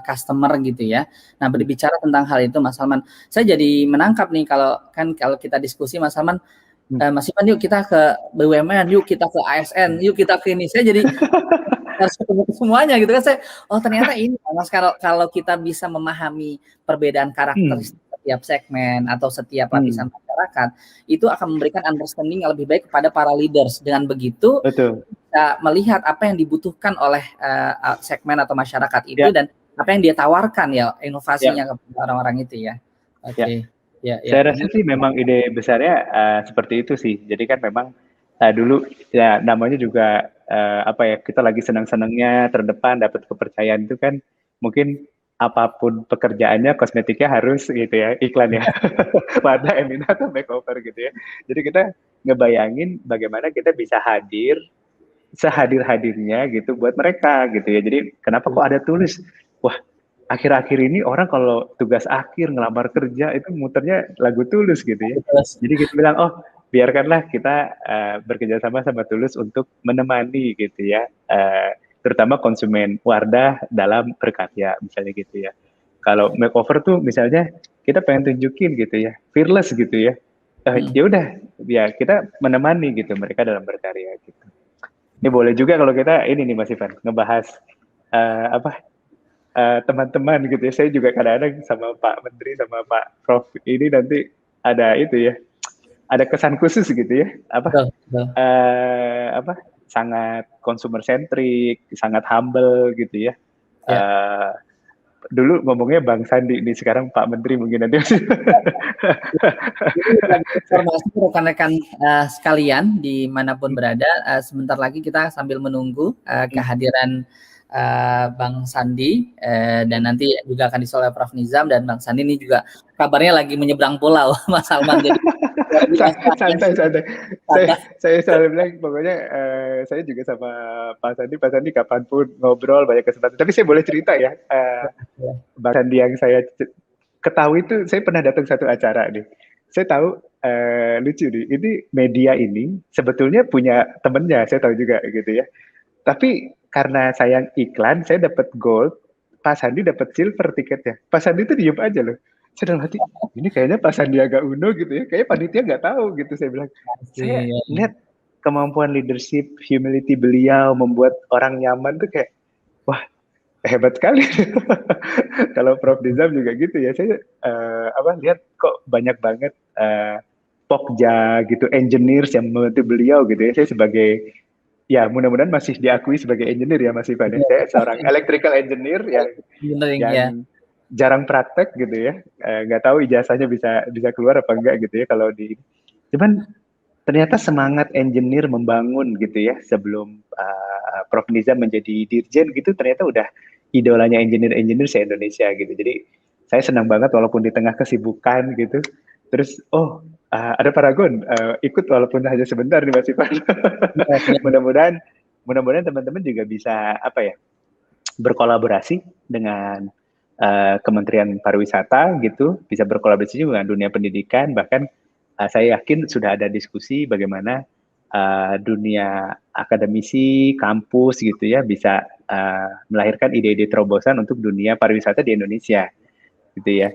customer gitu ya. Nah berbicara tentang hal itu Mas Salman, saya jadi menangkap nih kalau kita diskusi Mas Salman, Mas Ivan yuk kita ke BUMN, yuk kita ke ASN, yuk kita ke ini. Saya jadi harus ketemu semuanya gitu kan. Ternyata ini Mas, kalau kita bisa memahami perbedaan karakteristik setiap segmen atau setiap lapisan masyarakat, itu akan memberikan understanding yang lebih baik kepada para leaders. Dengan begitu kita melihat apa yang dibutuhkan oleh segmen atau masyarakat itu dan apa yang dia tawarkan ya inovasinya kepada orang-orang itu ya. Oke. Saya rasa sih memang ide besarnya seperti itu sih. Jadi kan memang dulu ya namanya juga kita lagi senang-senangnya terdepan dapat kepercayaan itu kan mungkin apapun pekerjaannya kosmetiknya harus gitu ya iklan ya. Warna Emina atau makeover gitu ya. Jadi kita ngebayangin bagaimana kita bisa hadir sehadir-hadirnya gitu buat mereka gitu ya. Jadi kenapa kok ada tulis? Wah, akhir-akhir ini orang kalau tugas akhir ngelamar kerja itu muternya lagu Tulus gitu ya. Jadi kita bilang, biarkanlah kita bekerja sama Tulus untuk menemani gitu ya, terutama konsumen Wardah dalam berkarya misalnya gitu ya. Kalau makeover tuh misalnya kita pengen tunjukin gitu ya, fearless gitu ya. Ya udah, ya kita menemani gitu mereka dalam berkarya gitu. Ini boleh juga kalau kita ini nih Mas Ivan ngebahas teman-teman gitu ya. Saya juga kadang-kadang sama Pak Menteri sama Pak Prof ini nanti ada itu ya, ada kesan khusus gitu ya, sangat consumer centric, sangat humble gitu ya. Dulu ngomongnya Bang Sandi, ini sekarang Pak Menteri mungkin nanti. Informasi rekan-rekan sekalian dimanapun berada, sebentar lagi kita sambil menunggu kehadiran Bang Sandi dan nanti juga akan disoleh Prof Nizam, dan Bang Sandi ini juga kabarnya lagi menyeberang pulau Mas Salman. Jadi santai. Saya selalu bilang pokoknya saya juga sama Pak Sandi kapanpun ngobrol banyak kesempatan. Tapi saya boleh cerita ya, Bang Sandi yang saya ketahui itu saya pernah datang satu acara nih. Saya tahu lucu nih, ini media ini sebetulnya punya temennya, saya tahu juga gitu ya. Tapi karena saya iklan, saya dapat gold, Pak Sandi dapat silver tiketnya. Pak Sandi itu diem aja loh. Saya dalam hati, ini kayaknya Pak Sandiaga Uno gitu ya, kayaknya panitia nggak tahu gitu. Saya bilang, saya lihat kemampuan leadership, humility beliau, membuat orang nyaman tuh kayak, wah hebat sekali. Kalau Prof Nizam juga gitu ya, saya lihat kok banyak banget pokja gitu, engineers yang membantu beliau gitu ya. Saya sebagai ya mudah-mudahan masih diakui sebagai engineer ya Mas Ivan. Saya seorang electrical engineer yang jarang praktek gitu ya. Nggak tahu ijazahnya bisa keluar apa enggak gitu ya kalau di. Cuman ternyata semangat engineer membangun gitu ya sebelum Prof Nizam menjadi dirjen gitu, ternyata udah idolanya engineer se-Indonesia gitu. Jadi saya senang banget walaupun di tengah kesibukan gitu. Terus ada Paragon, ikut walaupun hanya sebentar nih Mas Ivan. mudah-mudahan teman-teman juga bisa berkolaborasi dengan Kementerian Pariwisata gitu, bisa berkolaborasi juga dengan dunia pendidikan. Bahkan saya yakin sudah ada diskusi bagaimana dunia akademisi, kampus gitu ya, bisa melahirkan ide-ide terobosan untuk dunia pariwisata di Indonesia gitu ya.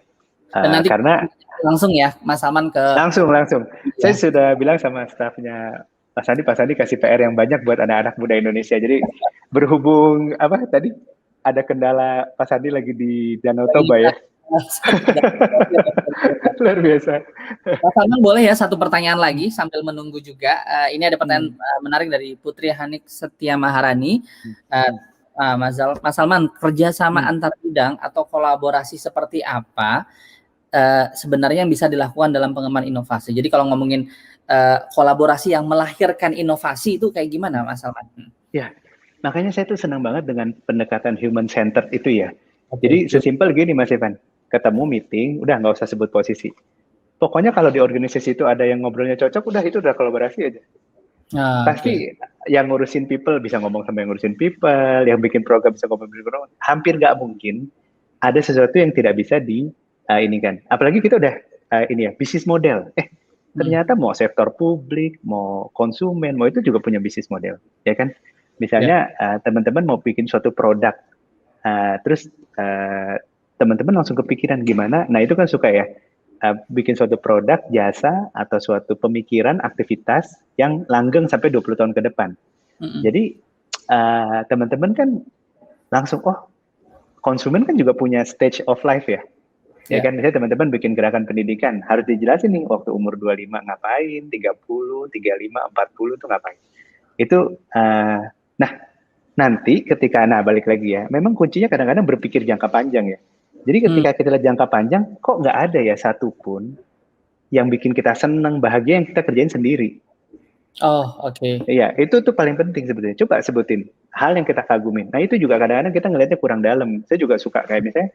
Dan nanti Karena langsung ya Mas Salman ke langsung. ya. Saya sudah bilang sama stafnya Pak Sandi kasih PR yang banyak buat anak-anak muda Indonesia. Jadi berhubung apa tadi ada kendala Pak Sandi lagi di Danau Toba ya. Luar biasa. Mas Salman boleh ya satu pertanyaan lagi sambil menunggu juga. Ini ada pertanyaan menarik dari Putri Hanik Setia Maharani. Mas Salman, kerjasama antar bidang atau kolaborasi seperti apa sebenarnya yang bisa dilakukan dalam pengembangan inovasi? Jadi kalau ngomongin kolaborasi yang melahirkan inovasi itu kayak gimana, Mas Salman? Ya, makanya saya tuh senang banget dengan pendekatan human centered itu ya. Jadi sesimpel gini Mas Ivan, ketemu meeting, udah nggak usah sebut posisi. Pokoknya kalau di organisasi itu ada yang ngobrolnya cocok, udah itu udah kolaborasi aja. Pasti yang ngurusin people bisa ngomong sama yang ngurusin people, yang bikin program bisa ngomong program. Hampir nggak mungkin ada sesuatu yang tidak bisa di ini kan. Apalagi kita udah ini ya bisnis model. Ternyata mau sektor publik, mau konsumen, mau itu juga punya bisnis model, ya kan? Misalnya teman-teman mau bikin suatu produk, terus teman-teman langsung kepikiran gimana. Nah itu kan suka ya. Bikin suatu produk, jasa, atau suatu pemikiran, aktivitas yang langgeng sampai 20 tahun ke depan. Jadi teman-teman kan langsung, oh konsumen kan juga punya stage of life ya. Ya kan, misalnya teman-teman bikin gerakan pendidikan, harus dijelasin nih waktu umur 25 ngapain, 30, 35, 40 tuh ngapain. Itu, nah nanti ketika, balik lagi ya, memang kuncinya kadang-kadang berpikir jangka panjang ya. Jadi ketika kita lihat jangka panjang, kok nggak ada ya satupun yang bikin kita senang, bahagia yang kita kerjain sendiri. Oh, oke. Iya, itu tuh paling penting sebetulnya. Coba sebutin hal yang kita kagumin. Nah itu juga kadang-kadang kita ngelihatnya kurang dalam. Saya juga suka kayak misalnya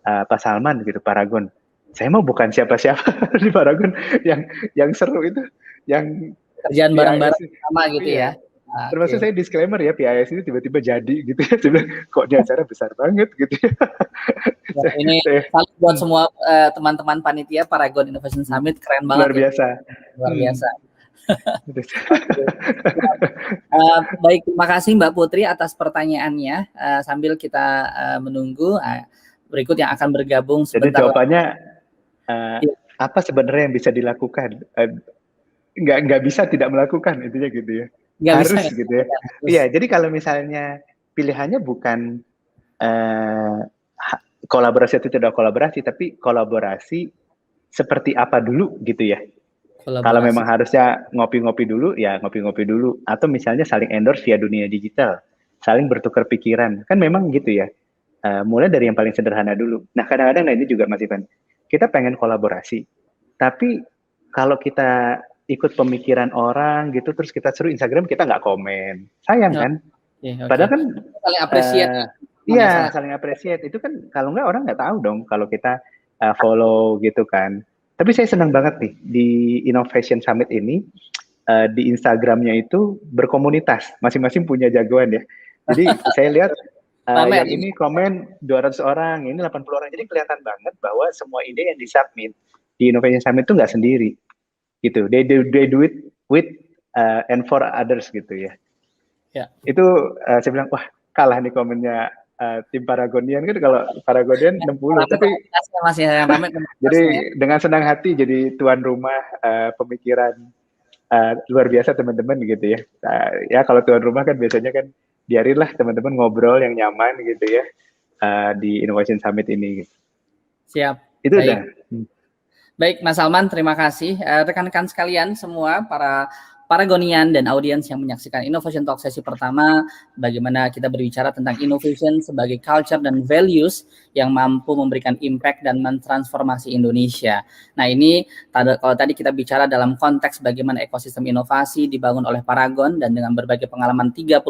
Pak Salman gitu, Paragon. Saya mau bukan siapa-siapa di Paragon, yang seru itu, yang kerjaan bareng-bareng sama gitu ya. Termasuk saya disclaimer ya, PIS ini tiba-tiba jadi gitu ya. Saya bilang, kok di acara besar banget gitu ya. Ini salut buat semua teman-teman panitia Paragon Innovation Summit, keren banget. Luar biasa. Luar biasa. Baik, terima kasih Mbak Putri atas pertanyaannya. Sambil kita menunggu berikut yang akan bergabung sebentar. Jadi jawabannya apa sebenarnya yang bisa dilakukan? Nggak bisa tidak melakukan, intinya gitu ya. Harus gitu ya. Iya, jadi kalau misalnya pilihannya bukan kolaborasi atau tidak kolaborasi, tapi kolaborasi seperti apa dulu gitu ya. Kalau memang harusnya ngopi-ngopi dulu, ya ngopi-ngopi dulu. Atau misalnya saling endorse via dunia digital, saling bertukar pikiran. Kan memang gitu ya. Mulai dari yang paling sederhana dulu. Nah kadang-kadang ini juga Mas Ivan, kita pengen kolaborasi, tapi kalau kita ikut pemikiran orang gitu, terus kita suruh Instagram, kita nggak komen, sayang kan? Padahal kan saling apresiasi. Iya, saling apresiasi. Itu kan kalau nggak orang nggak tahu dong kalau kita follow gitu kan. Tapi saya senang banget nih di Innovation Summit ini, di Instagramnya itu berkomunitas, masing-masing punya jagoan ya. Jadi saya lihat yang ini komen 200 orang, ini 80 orang. Jadi kelihatan banget bahwa semua ide yang disubmit di Innovation Summit itu nggak sendiri. Gitu, they do it with and for others gitu ya. Itu saya bilang, wah kalah nih komennya tim Paragonian kan, kalau Paragonian 60, tapi jadi dengan senang hati jadi tuan rumah pemikiran luar biasa teman-teman gitu ya. Ya kalau tuan rumah kan biasanya kan biarinlah teman-teman ngobrol yang nyaman gitu ya di Innovation Summit ini. Gitu. Siap. Itu udah. Baik, Mas Salman, terima kasih. Rekan-rekan sekalian semua, para Paragonian dan audiens yang menyaksikan Innovation Talk sesi pertama, bagaimana kita berbicara tentang innovation sebagai culture dan values yang mampu memberikan impact dan mentransformasi Indonesia. Nah ini, kalau tadi kita bicara dalam konteks bagaimana ekosistem inovasi dibangun oleh Paragon dan dengan berbagai pengalaman 36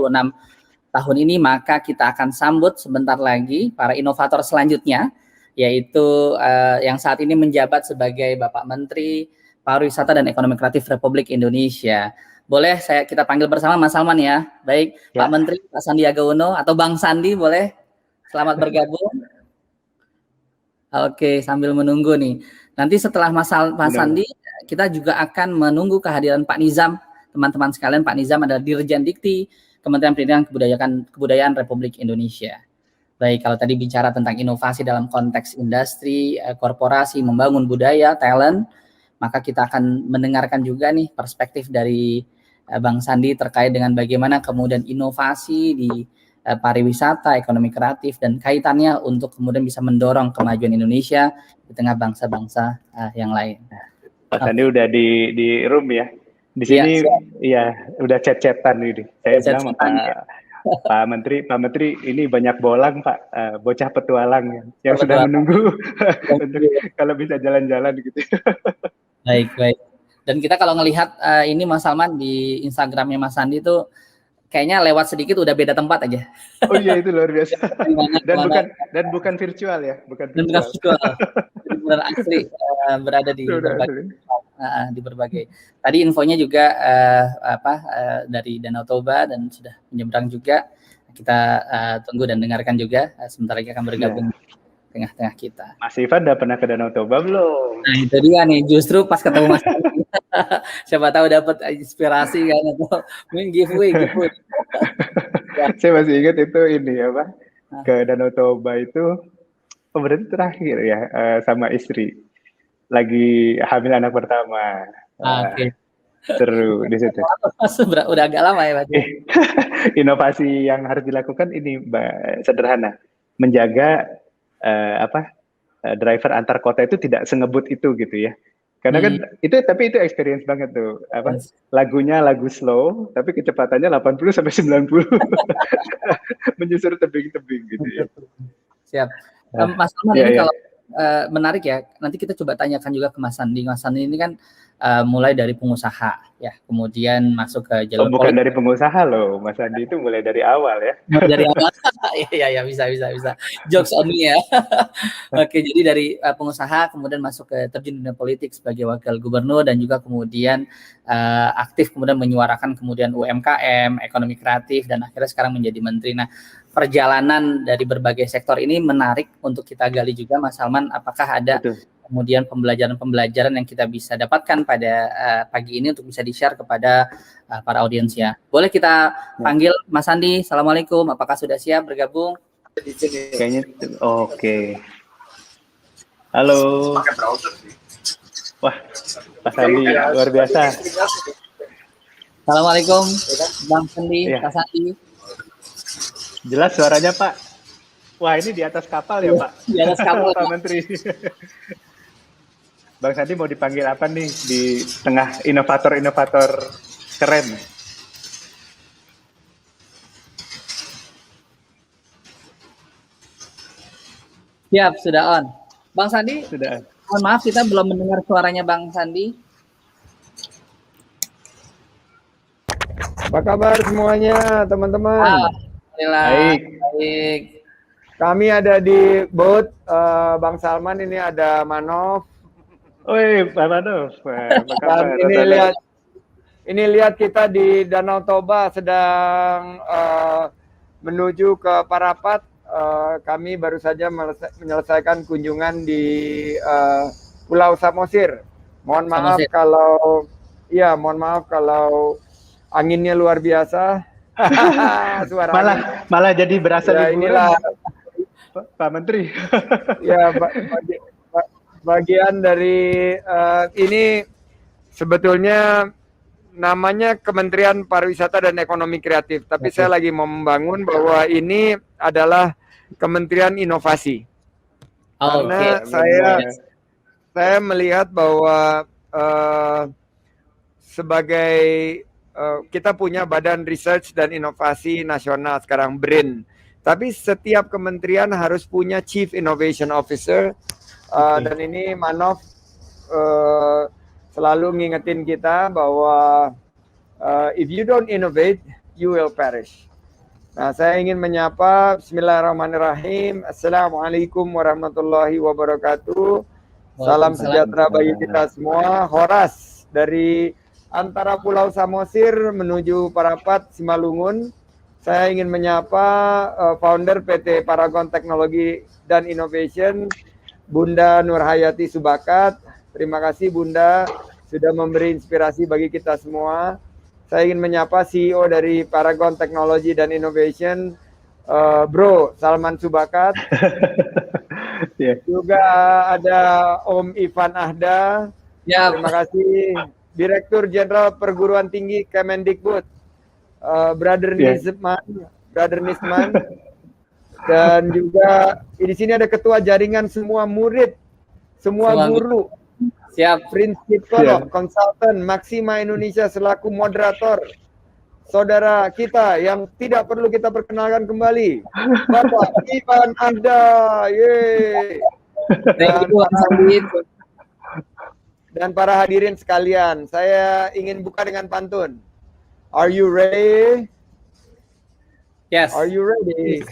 tahun ini, maka kita akan sambut sebentar lagi para inovator selanjutnya, yaitu yang saat ini menjabat sebagai Bapak Menteri Pariwisata dan Ekonomi Kreatif Republik Indonesia. Boleh kita panggil bersama Mas Salman ya. Baik, ya. Pak Menteri, Pak Sandiaga Uno atau Bang Sandi boleh selamat bergabung. Oke, sambil menunggu nih. Nanti setelah Mas Sandi, kita juga akan menunggu kehadiran Pak Nizam teman-teman sekalian, Pak Nizam adalah Dirjen Dikti Kementerian Pendidikan Kebudayaan Republik Indonesia. Baik, kalau tadi bicara tentang inovasi dalam konteks industri, korporasi, membangun budaya, talent, maka kita akan mendengarkan juga nih perspektif dari Bang Sandi terkait dengan bagaimana kemudian inovasi di pariwisata, ekonomi kreatif, dan kaitannya untuk kemudian bisa mendorong kemajuan Indonesia di tengah bangsa-bangsa yang lain. Pak Sandi udah di room ya. Di sini ya udah chat-chatan ini. Saya bilang Pak Menteri ini banyak bolang Pak, bocah petualang yang sudah menunggu untuk kalau bisa jalan-jalan gitu. Baik. Dan kita kalau ngelihat ini Mas Salman di Instagramnya Mas Sandi itu kayaknya lewat sedikit udah beda tempat aja. Oh iya, itu luar biasa. Dan bukan virtual ya, bukan virtual. Benar asli berada di berbagai. Tadi infonya juga dari Danau Toba dan sudah menyeberang juga. Kita tunggu dan dengarkan juga. Sebentar lagi akan bergabung di tengah-tengah kita. Mas Ivan udah pernah ke Danau Toba belum? Nah itu dia nih, justru pas ketemu Mas Sandi. Siapa tahu dapat inspirasi kan atau giveaway. Saya masih ingat itu ke Danau Toba itu berarti terakhir ya sama istri lagi hamil anak pertama. Oke. Seru di situ. Udah agak lama ya Pak. Inovasi yang harus dilakukan ini sederhana, menjaga driver antar kota itu tidak sengebut itu gitu ya. Karena kan itu experience banget tuh. Lagunya lagu slow tapi kecepatannya 80 sampai 90. Menyusur tebing-tebing gitu ya. Siap. Mas Salman ini kalau menarik ya. Nanti kita coba tanyakan juga ke Mas Sandi. Mas Sandi ini kan mulai dari pengusaha ya, kemudian masuk ke jalur bukan dari pengusaha loh, Mas Sandi itu mulai dari awal ya. Dari awal. Iya bisa. Jokes on me ya. Oke, jadi dari pengusaha kemudian masuk ke terjun dunia politik sebagai wakil gubernur dan juga kemudian aktif kemudian menyuarakan kemudian UMKM, ekonomi kreatif dan akhirnya sekarang menjadi menteri. Nah, perjalanan dari berbagai sektor ini menarik untuk kita gali juga Mas Salman, apakah ada kemudian pembelajaran yang kita bisa dapatkan pada pagi ini untuk bisa di-share kepada para audiens ya. Boleh kita panggil Mas Sandi. Assalamualaikum, apakah sudah siap bergabung? Kayaknya oke. Halo. Wah, Pak Sandi luar biasa. Assalamualaikum, Bang Sandi, Pak Sandi. Jelas suaranya Pak. Wah, ini di atas kapal ya Pak? Di atas kapal Pak Menteri. Bang Sandi mau dipanggil apa nih di tengah inovator-inovator keren? Siap, sudah on. Bang Sandi, sudah. Mohon maaf kita belum mendengar suaranya Bang Sandi. Apa kabar semuanya teman-teman? Baik. Kami ada di booth Bang Salman, ini ada Manov. Woi, Pak Manov. Ini lihat kita di Danau Toba sedang menuju ke Parapat. Kami baru saja menyelesaikan kunjungan di Pulau Samosir. Mohon maaf kalau anginnya luar biasa. malah jadi berasa ya, inilah Pak Menteri. Ya, bagian dari ini sebetulnya namanya Kementerian Pariwisata dan Ekonomi Kreatif, tapi saya lagi mau membangun bahwa ini adalah Kementerian Inovasi. Karena saya melihat bahwa sebagai kita punya Badan Research dan Inovasi Nasional sekarang, BRIN. Tapi setiap kementerian harus punya Chief Innovation Officer. Dan ini Manov selalu ngingetin kita bahwa if you don't innovate, you will perish. Nah, saya ingin menyapa, Bismillahirrahmanirrahim. Assalamualaikum warahmatullahi wabarakatuh. Salam sejahtera bagi kita semua. Horas dari antara Pulau Samosir menuju Parapat, Simalungun. Saya ingin menyapa founder PT Paragon Teknologi dan Innovation, Bunda Nurhayati Subakat. Terima kasih Bunda sudah memberi inspirasi bagi kita semua. saya ingin menyapa CEO dari Paragon Technology dan Innovation, Bro Salman Subakat. Yeah. Juga ada Om Ivan Ahda. Ya, Terima kasih. Direktur Jenderal Perguruan Tinggi Kemendikbud, Brother Nisman. Dan juga di sini ada ketua jaringan semua murid, semua guru. Siap. Prinsipal, konsultan, Maxima Indonesia selaku moderator. Saudara kita yang tidak perlu kita perkenalkan kembali, Bapak Ivan Ahda. Yeay. Dan para hadirin sekalian, saya ingin buka dengan pantun. Are you ready? Yes. Are you ready?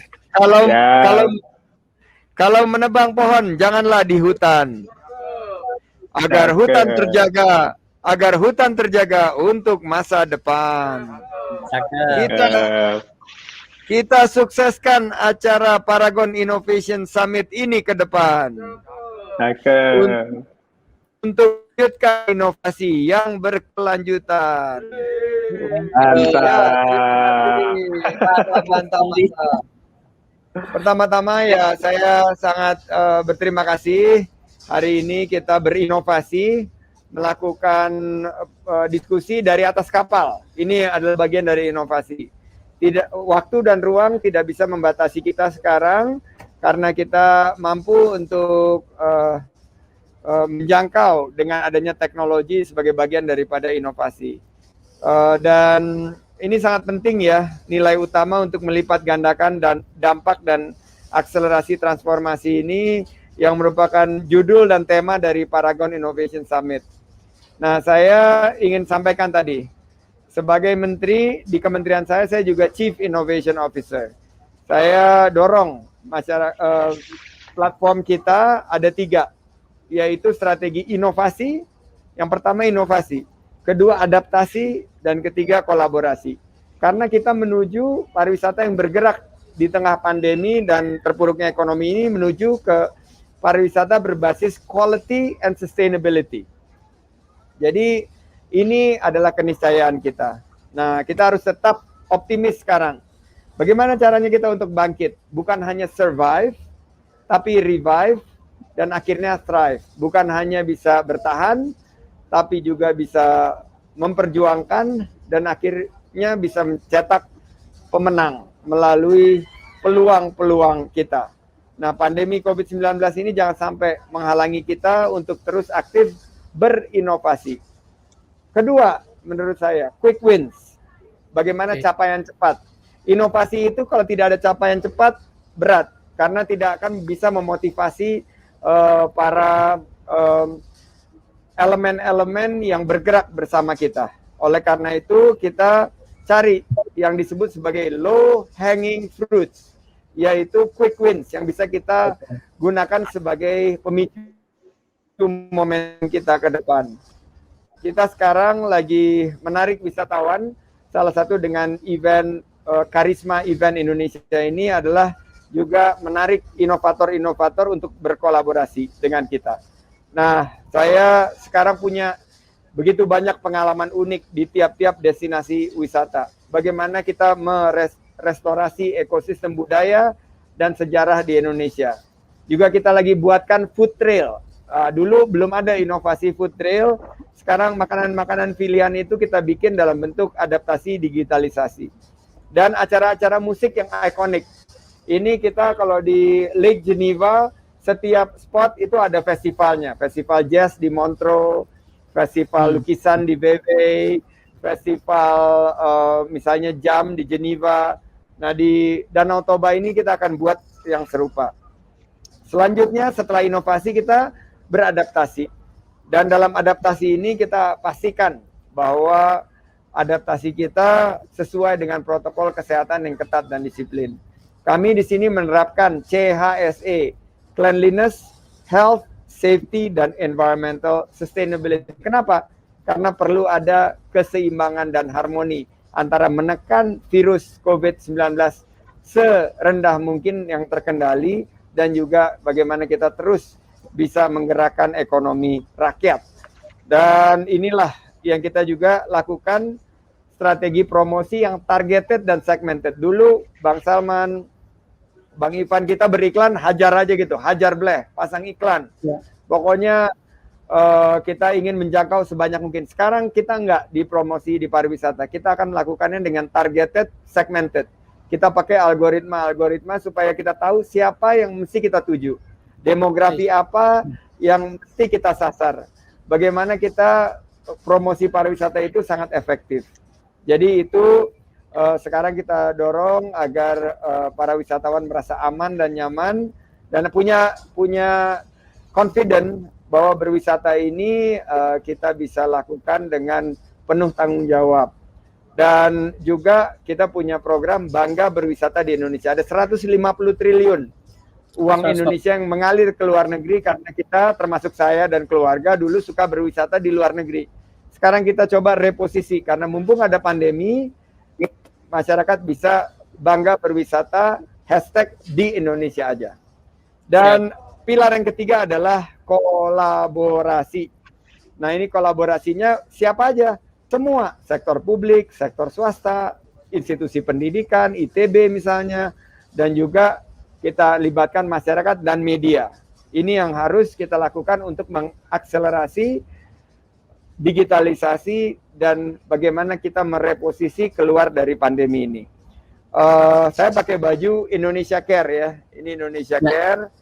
Kalau menebang pohon, janganlah di hutan. Agar hutan terjaga untuk masa depan. Kita sukseskan acara Paragon Innovation Summit ini ke depan. Untuk mewujudkan inovasi yang berkelanjutan. Mantap. Pertama-tama ya saya sangat berterima kasih. Hari ini kita berinovasi, melakukan diskusi dari atas kapal. Ini adalah bagian dari inovasi. Waktu dan ruang tidak bisa membatasi kita sekarang karena kita mampu untuk menjangkau dengan adanya teknologi sebagai bagian daripada inovasi. Dan ini sangat penting ya, nilai utama untuk melipat gandakan dan dampak dan akselerasi transformasi ini yang merupakan judul dan tema dari Paragon Innovation Summit. Nah, saya ingin sampaikan tadi, sebagai menteri di kementerian saya juga Chief Innovation Officer. Saya dorong masyarakat, platform kita ada 3, yaitu strategi inovasi. Yang pertama inovasi, kedua adaptasi, dan ketiga kolaborasi. Karena kita menuju pariwisata yang bergerak di tengah pandemi dan terpuruknya ekonomi ini menuju ke pariwisata berbasis quality and sustainability. Jadi ini adalah keniscayaan kita. Nah, kita harus tetap optimis sekarang. Bagaimana caranya kita untuk bangkit? Bukan hanya survive, tapi revive, dan akhirnya thrive. Bukan hanya bisa bertahan, tapi juga bisa memperjuangkan, dan akhirnya bisa mencetak pemenang melalui peluang-peluang kita. Nah, pandemi COVID-19 ini jangan sampai menghalangi kita untuk terus aktif berinovasi. Kedua, menurut saya, quick wins. Bagaimana capaian cepat? Inovasi itu kalau tidak ada capaian cepat, berat. Karena tidak akan bisa memotivasi para elemen-elemen yang bergerak bersama kita. Oleh karena itu, kita cari yang disebut sebagai low hanging fruits, yaitu quick wins yang bisa kita gunakan sebagai pemicu momentum kita ke depan. Kita sekarang lagi menarik wisatawan, salah satu dengan event Karisma Event Indonesia ini adalah juga menarik inovator-inovator untuk berkolaborasi dengan kita. Nah, saya sekarang punya begitu banyak pengalaman unik di tiap-tiap destinasi wisata. Bagaimana kita merestorasi ekosistem budaya dan sejarah di Indonesia. Juga kita lagi buatkan food trail. Dulu belum ada inovasi food trail, sekarang makanan-makanan pilihan itu kita bikin dalam bentuk adaptasi digitalisasi. Dan acara-acara musik yang ikonik. Ini kita kalau di Lake Geneva, setiap spot itu ada festivalnya. Festival jazz di Montreux, festival lukisan di Vevey, festival misalnya jam di Geneva. Nah, di Danau Toba ini kita akan buat yang serupa. Selanjutnya setelah inovasi kita beradaptasi. Dan dalam adaptasi ini kita pastikan bahwa adaptasi kita sesuai dengan protokol kesehatan yang ketat dan disiplin. Kami di sini menerapkan CHSE, Cleanliness, Health, Safety, dan Environmental Sustainability. Kenapa? Karena perlu ada keseimbangan dan harmoni antara menekan virus COVID-19 serendah mungkin yang terkendali, dan juga bagaimana kita terus bisa menggerakkan ekonomi rakyat. Dan inilah yang kita juga lakukan strategi promosi yang targeted dan segmented. Dulu Bang Salman, Bang Ivan kita beriklan hajar aja gitu, hajar bleh, pasang iklan. Ya. Pokoknya kita ingin menjangkau sebanyak mungkin. Sekarang kita nggak di promosi di pariwisata, kita akan melakukannya dengan targeted, segmented. Kita pakai algoritma supaya kita tahu siapa yang mesti kita tuju, demografi apa yang mesti kita sasar. Bagaimana kita promosi pariwisata itu sangat efektif. Jadi itu sekarang kita dorong agar para wisatawan merasa aman dan nyaman dan punya confident bahwa berwisata ini kita bisa lakukan dengan penuh tanggung jawab. Dan juga kita punya program Bangga Berwisata di Indonesia. Ada 150 triliun uang Indonesia yang mengalir ke luar negeri karena kita, termasuk saya dan keluarga, dulu suka berwisata di luar negeri. Sekarang kita coba reposisi, karena mumpung ada pandemi, masyarakat bisa bangga berwisata, hashtag di Indonesia aja. Dan pilar yang ketiga adalah kolaborasi. Nah ini kolaborasinya siapa aja? Semua, sektor publik, sektor swasta, institusi pendidikan, ITB misalnya, dan juga kita libatkan masyarakat dan media. Ini yang harus kita lakukan untuk mengakselerasi digitalisasi dan bagaimana kita mereposisi keluar dari pandemi ini. Saya pakai baju Indonesia Care ya, ini Indonesia Care.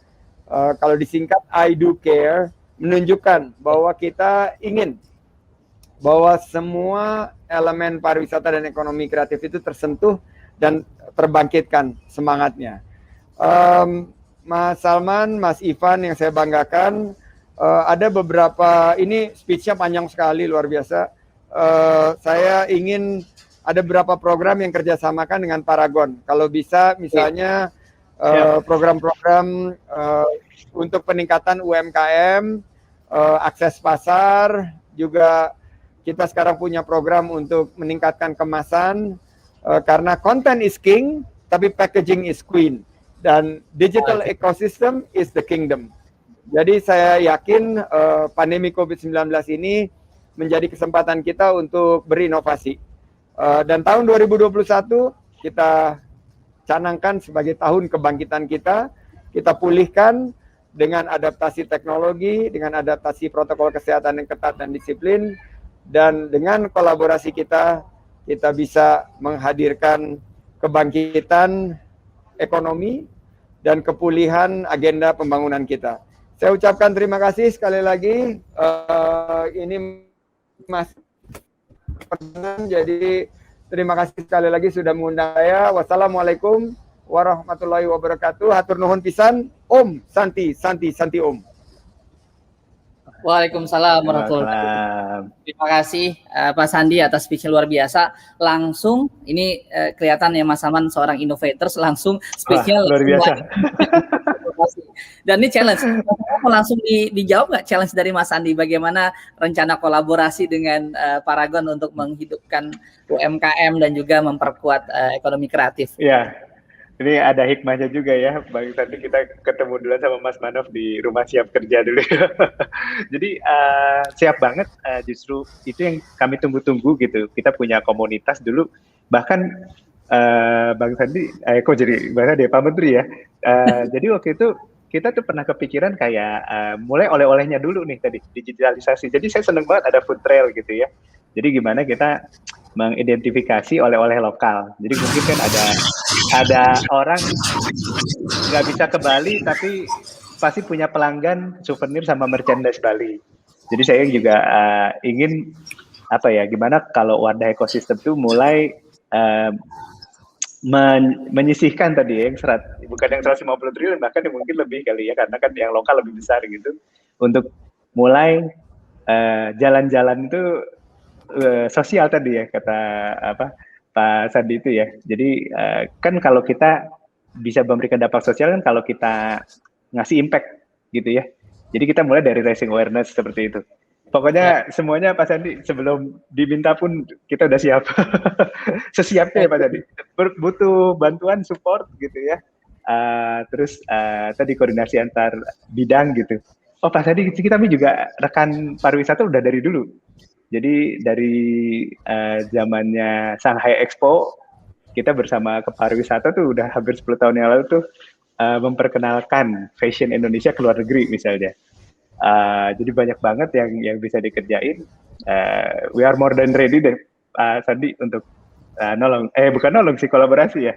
Kalau disingkat I Do Care, menunjukkan bahwa kita ingin bahwa semua elemen pariwisata dan ekonomi kreatif itu tersentuh dan terbangkitkan semangatnya. Mas Salman, Mas Ivan yang saya banggakan, ada beberapa, ini speech-nya panjang sekali, luar biasa. Saya ingin ada beberapa program yang kerjasamakan dengan Paragon. Kalau bisa misalnya program-program untuk peningkatan UMKM, akses pasar, juga kita sekarang punya program untuk meningkatkan kemasan, karena content is king, tapi packaging is queen. Dan digital ecosystem is the kingdom. Jadi saya yakin pandemi COVID-19 ini menjadi kesempatan kita untuk berinovasi. Dan tahun 2021 kita canangkan sebagai tahun kebangkitan kita pulihkan dengan adaptasi teknologi, dengan adaptasi protokol kesehatan yang ketat dan disiplin, dan dengan kolaborasi kita bisa menghadirkan kebangkitan ekonomi dan kepulihan agenda pembangunan kita. Saya ucapkan terima kasih sekali lagi. Ini Mas Ferdinand, jadi terima kasih sekali lagi sudah mengundang saya. Wassalamualaikum warahmatullahi wabarakatuh. Hatur nuhun pisan. Om Santi Om. Waalaikumsalam warahmatullahi wabarakatuh. Terima kasih Pak Sandi atas speech luar biasa. Langsung ini kelihatan ya Mas Salman seorang innovator, langsung speech-nya luar biasa. Dan ini challenge. Langsung dijawab nggak challenge dari Mas Sandi? Bagaimana rencana kolaborasi dengan Paragon untuk menghidupkan UMKM dan juga memperkuat ekonomi kreatif? Ya. Ini ada hikmahnya juga ya, Bang Sandi, kita ketemu dulu sama Mas Manov di rumah siap kerja dulu. Jadi siap banget, justru itu yang kami tunggu-tunggu gitu. Kita punya komunitas dulu, bahkan Bang Sandi, kok jadi bahkan dia Pak Menteri ya. Jadi waktu itu kita tuh pernah kepikiran kayak mulai oleh-olehnya dulu nih tadi, digitalisasi. Jadi saya seneng banget ada food trail gitu ya. Jadi gimana kita mengidentifikasi oleh-oleh lokal. Jadi mungkin kan ada orang nggak bisa ke Bali tapi pasti punya pelanggan souvenir sama merchandise Bali. Jadi saya juga ingin apa ya, gimana kalau wadah ekosistem itu mulai menyisihkan tadi ya, bukan yang 150 triliun, bahkan yang mungkin lebih kali ya, karena kan yang lokal lebih besar gitu, untuk mulai jalan-jalan itu sosial tadi ya, kata Pak Sandi itu ya. Jadi kan kalau kita bisa memberikan dampak sosial kan kalau kita ngasih impact gitu ya. Jadi kita mulai dari raising awareness seperti itu. Pokoknya semuanya Pak Sandi sebelum diminta pun kita udah siap. Sesiapnya ya Pak Sandi. Butuh bantuan support gitu ya. Terus tadi koordinasi antar bidang gitu. Oh Pak Sandi, kita juga rekan pariwisata udah dari dulu. Jadi dari zamannya Shanghai Expo, kita bersama Kepariwisata tuh udah hampir 10 tahun yang lalu tuh memperkenalkan fashion Indonesia ke luar negeri misalnya. Jadi banyak banget yang bisa dikerjain. We are more than ready deh, Sandi, untuk bukan nolong sih, kolaborasi ya.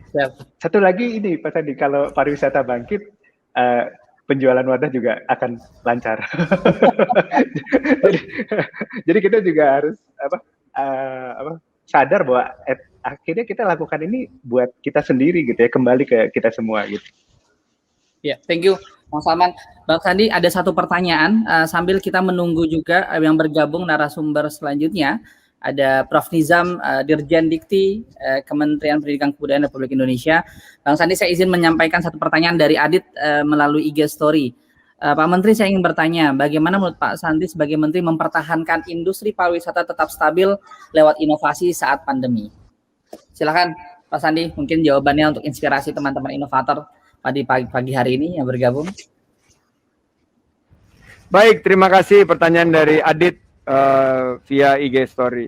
Siap. Satu lagi ini Pak Sandi, kalau pariwisata bangkit, penjualan wadah juga akan lancar. jadi kita juga harus sadar bahwa akhirnya kita lakukan ini buat kita sendiri gitu ya, kembali ke kita semua gitu. Ya, thank you, Bang Salman. Bang Sandi, ada satu pertanyaan sambil kita menunggu juga yang bergabung narasumber selanjutnya. Ada Prof. Nizam, Dirjen Dikti, Kementerian Pendidikan Kebudayaan Republik Indonesia. Bang Sandi, saya izin menyampaikan satu pertanyaan dari Adit melalui IG Story. Pak Menteri, saya ingin bertanya, bagaimana menurut Pak Sandi sebagai Menteri mempertahankan industri pariwisata tetap stabil lewat inovasi saat pandemi? Silakan, Pak Sandi, mungkin jawabannya untuk inspirasi teman-teman inovator pada pagi hari ini yang bergabung. Baik, terima kasih pertanyaan dari Adit via IG Story.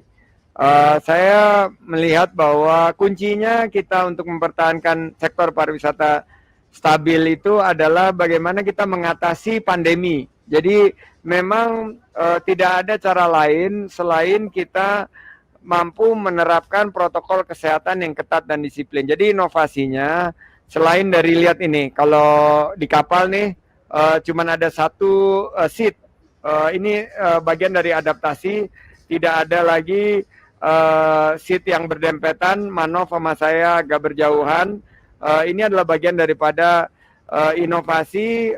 Saya melihat bahwa kuncinya kita untuk mempertahankan sektor pariwisata stabil itu adalah bagaimana kita mengatasi pandemi. Jadi memang tidak ada cara lain selain kita mampu menerapkan protokol kesehatan yang ketat dan disiplin. Jadi inovasinya selain dari lihat ini, kalau di kapal nih cuman ada satu seat, ini bagian dari adaptasi, tidak ada lagi seat yang berdempetan, Manov sama saya agak berjauhan. Ini adalah bagian daripada inovasi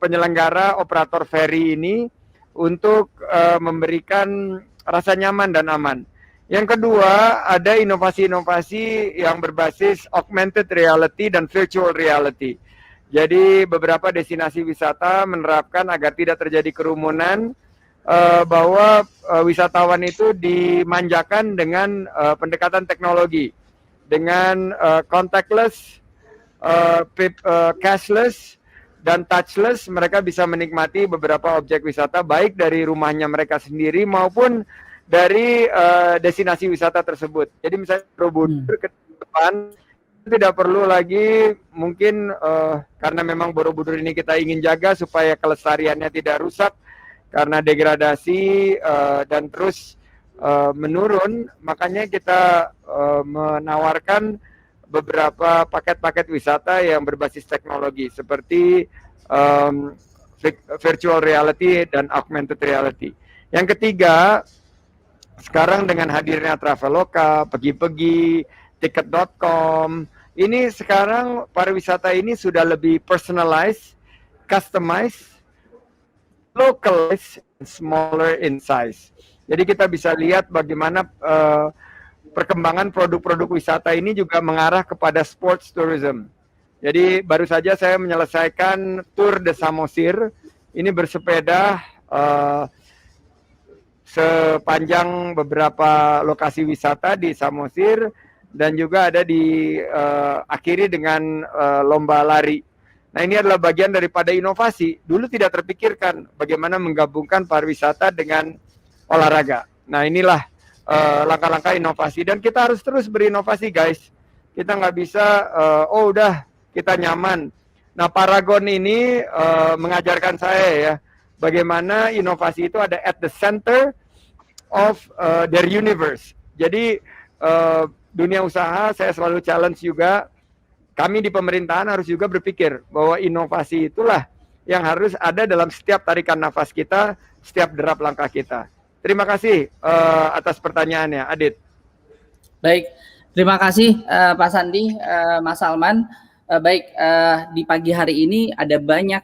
penyelenggara operator ferry ini untuk memberikan rasa nyaman dan aman. Yang kedua, ada inovasi-inovasi yang berbasis augmented reality dan virtual reality. Jadi beberapa destinasi wisata menerapkan agar tidak terjadi kerumunan, bahwa wisatawan itu dimanjakan dengan pendekatan teknologi. Dengan contactless, cashless, dan touchless, mereka bisa menikmati beberapa objek wisata baik dari rumahnya mereka sendiri maupun dari destinasi wisata tersebut. Jadi misalnya Borobudur ke depan tidak perlu lagi mungkin karena memang Borobudur ini kita ingin jaga supaya kelestariannya tidak rusak karena degradasi dan terus menurun, makanya kita menawarkan beberapa paket-paket wisata yang berbasis teknologi seperti virtual reality dan augmented reality. Yang ketiga, sekarang dengan hadirnya Traveloka, Pergi-Pergi, Tiket.com, ini sekarang pariwisata ini sudah lebih personalized, customized, localized, smaller in size. Jadi kita bisa lihat bagaimana perkembangan produk-produk wisata ini juga mengarah kepada sports tourism. Jadi baru saja saya menyelesaikan Tour de Samosir, ini bersepeda sepanjang beberapa lokasi wisata di Samosir dan juga ada akhiri dengan lomba lari. Nah, ini adalah bagian daripada inovasi. Dulu tidak terpikirkan bagaimana menggabungkan pariwisata dengan olahraga. Nah, inilah langkah-langkah inovasi dan kita harus terus berinovasi, guys. Kita nggak bisa udah kita nyaman. Nah, Paragon ini mengajarkan saya ya bagaimana inovasi itu ada at the center of their universe. Jadi dunia usaha saya selalu challenge juga, kami di pemerintahan harus juga berpikir bahwa inovasi itulah yang harus ada dalam setiap tarikan nafas kita, setiap derap langkah kita. Terima kasih atas pertanyaannya, Adit. Baik, terima kasih Pak Sandi, Mas Salman. Baik, di pagi hari ini ada banyak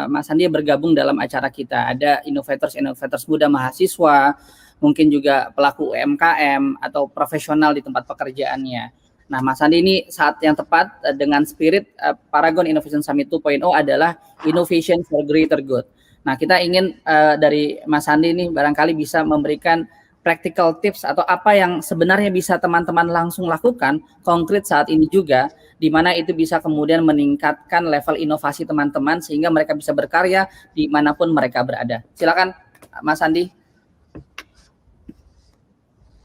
Mas Sandi yang bergabung dalam acara kita. Ada innovators muda mahasiswa, mungkin juga pelaku UMKM atau profesional di tempat pekerjaannya. Nah, Mas Sandi, ini saat yang tepat dengan spirit Paragon Innovation Summit 2.0 adalah Innovation for Greater Good. Nah, kita ingin dari Mas Sandi ini barangkali bisa memberikan practical tips atau apa yang sebenarnya bisa teman-teman langsung lakukan konkret saat ini juga, di mana itu bisa kemudian meningkatkan level inovasi teman-teman sehingga mereka bisa berkarya dimanapun mereka berada. Silakan Mas Sandi.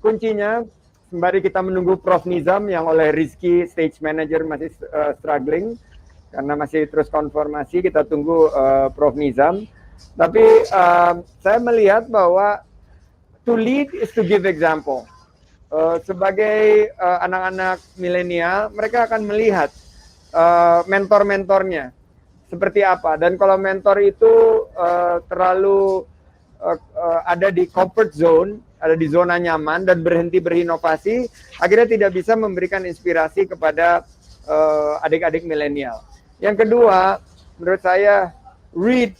kuncinya sembari kita menunggu Prof Nizam yang oleh Rizky stage manager masih struggling karena masih terus konfirmasi, kita tunggu Prof Nizam. Tapi saya melihat bahwa to lead is to give example. Sebagai anak-anak milenial, mereka akan melihat mentor-mentornya seperti apa. Dan kalau mentor itu terlalu ada di comfort zone, ada di zona nyaman dan berhenti berinovasi, akhirnya tidak bisa memberikan inspirasi kepada adik-adik milenial. Yang kedua, menurut saya read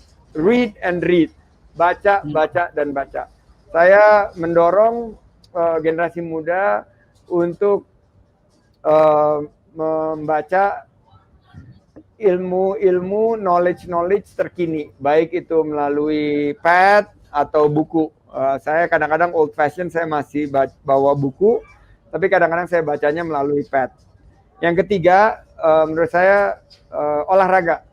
and read, baca, dan baca. Saya mendorong generasi muda untuk membaca ilmu, knowledge terkini, baik itu melalui pad atau buku. Saya kadang-kadang old fashion, saya masih bawa buku, tapi kadang-kadang saya bacanya melalui pad. Yang ketiga, menurut saya olahraga.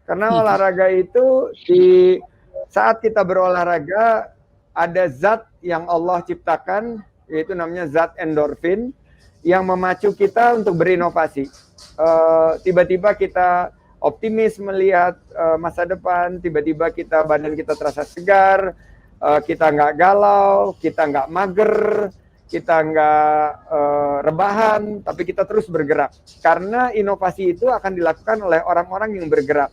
Karena olahraga itu di saat kita berolahraga ada zat yang Allah ciptakan, yaitu namanya zat endorfin, yang memacu kita untuk berinovasi. Tiba-tiba kita optimis melihat masa depan, tiba-tiba badan kita terasa segar, kita nggak galau, kita nggak mager, kita nggak rebahan, tapi kita terus bergerak. Karena inovasi itu akan dilakukan oleh orang-orang yang bergerak.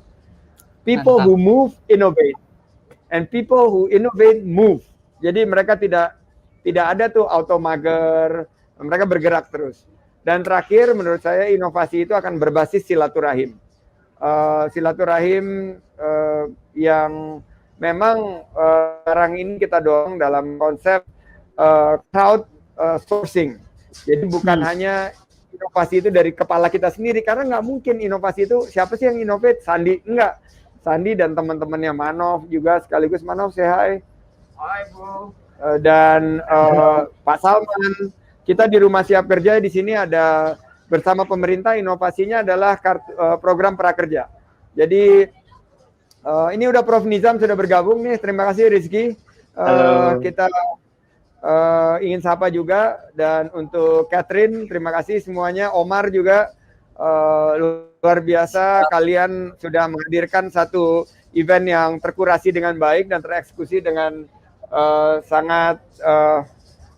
People who move, innovate. And people who innovate, move. Jadi mereka tidak ada tuh auto mager, mereka bergerak terus. Dan terakhir, menurut saya inovasi itu akan berbasis silaturahim. Silaturahim yang memang sekarang ini kita dorong dalam konsep crowd sourcing. Jadi bukan hanya inovasi itu dari kepala kita sendiri, karena nggak mungkin inovasi itu, siapa sih yang innovate? Sandi? Enggak. Sandi dan teman-temannya Manov juga, sekaligus Manov, say hi. Hai bro. Dan Pak Salman, kita di Rumah Siap Kerja di sini ada bersama pemerintah, inovasinya adalah program prakerja. Jadi ini udah Prof Nizam sudah bergabung nih, terima kasih Rizky. Kita ingin sapa juga, dan untuk Catherine terima kasih semuanya, Omar juga luar biasa, kalian sudah menghadirkan satu event yang terkurasi dengan baik dan tereksekusi dengan sangat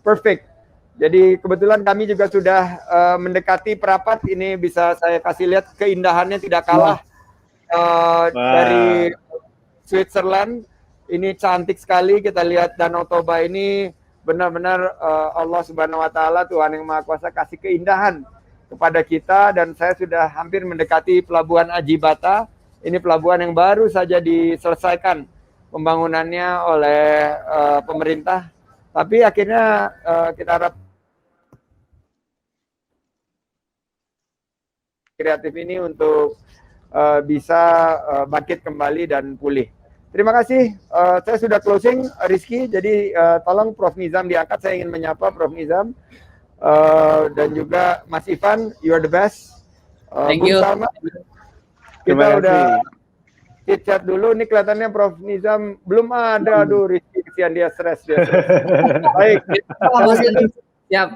perfect. Jadi kebetulan kami juga sudah mendekati perapat, ini bisa saya kasih lihat keindahannya tidak kalah dari Switzerland. Ini cantik sekali, kita lihat Danau Toba ini benar-benar Allah Subhanahu wa taala, Tuhan yang Maha Kuasa, kasih keindahan kepada kita. Dan saya sudah hampir mendekati pelabuhan Ajibata. Ini pelabuhan yang baru saja diselesaikan pembangunannya oleh pemerintah. Tapi akhirnya kita harap kreatif ini untuk bisa bangkit kembali dan pulih. Terima kasih. Saya sudah closing, Rizky. Jadi tolong Prof Nizam diangkat. Saya ingin menyapa Prof Nizam. Dan juga Mas Ivan, you are the best. Thank you. Salma, kita udah chit-chat dulu. Ini kelihatannya Prof Nizam belum ada. Aduh, Rizky, kesian dia stres. Baik. Siap.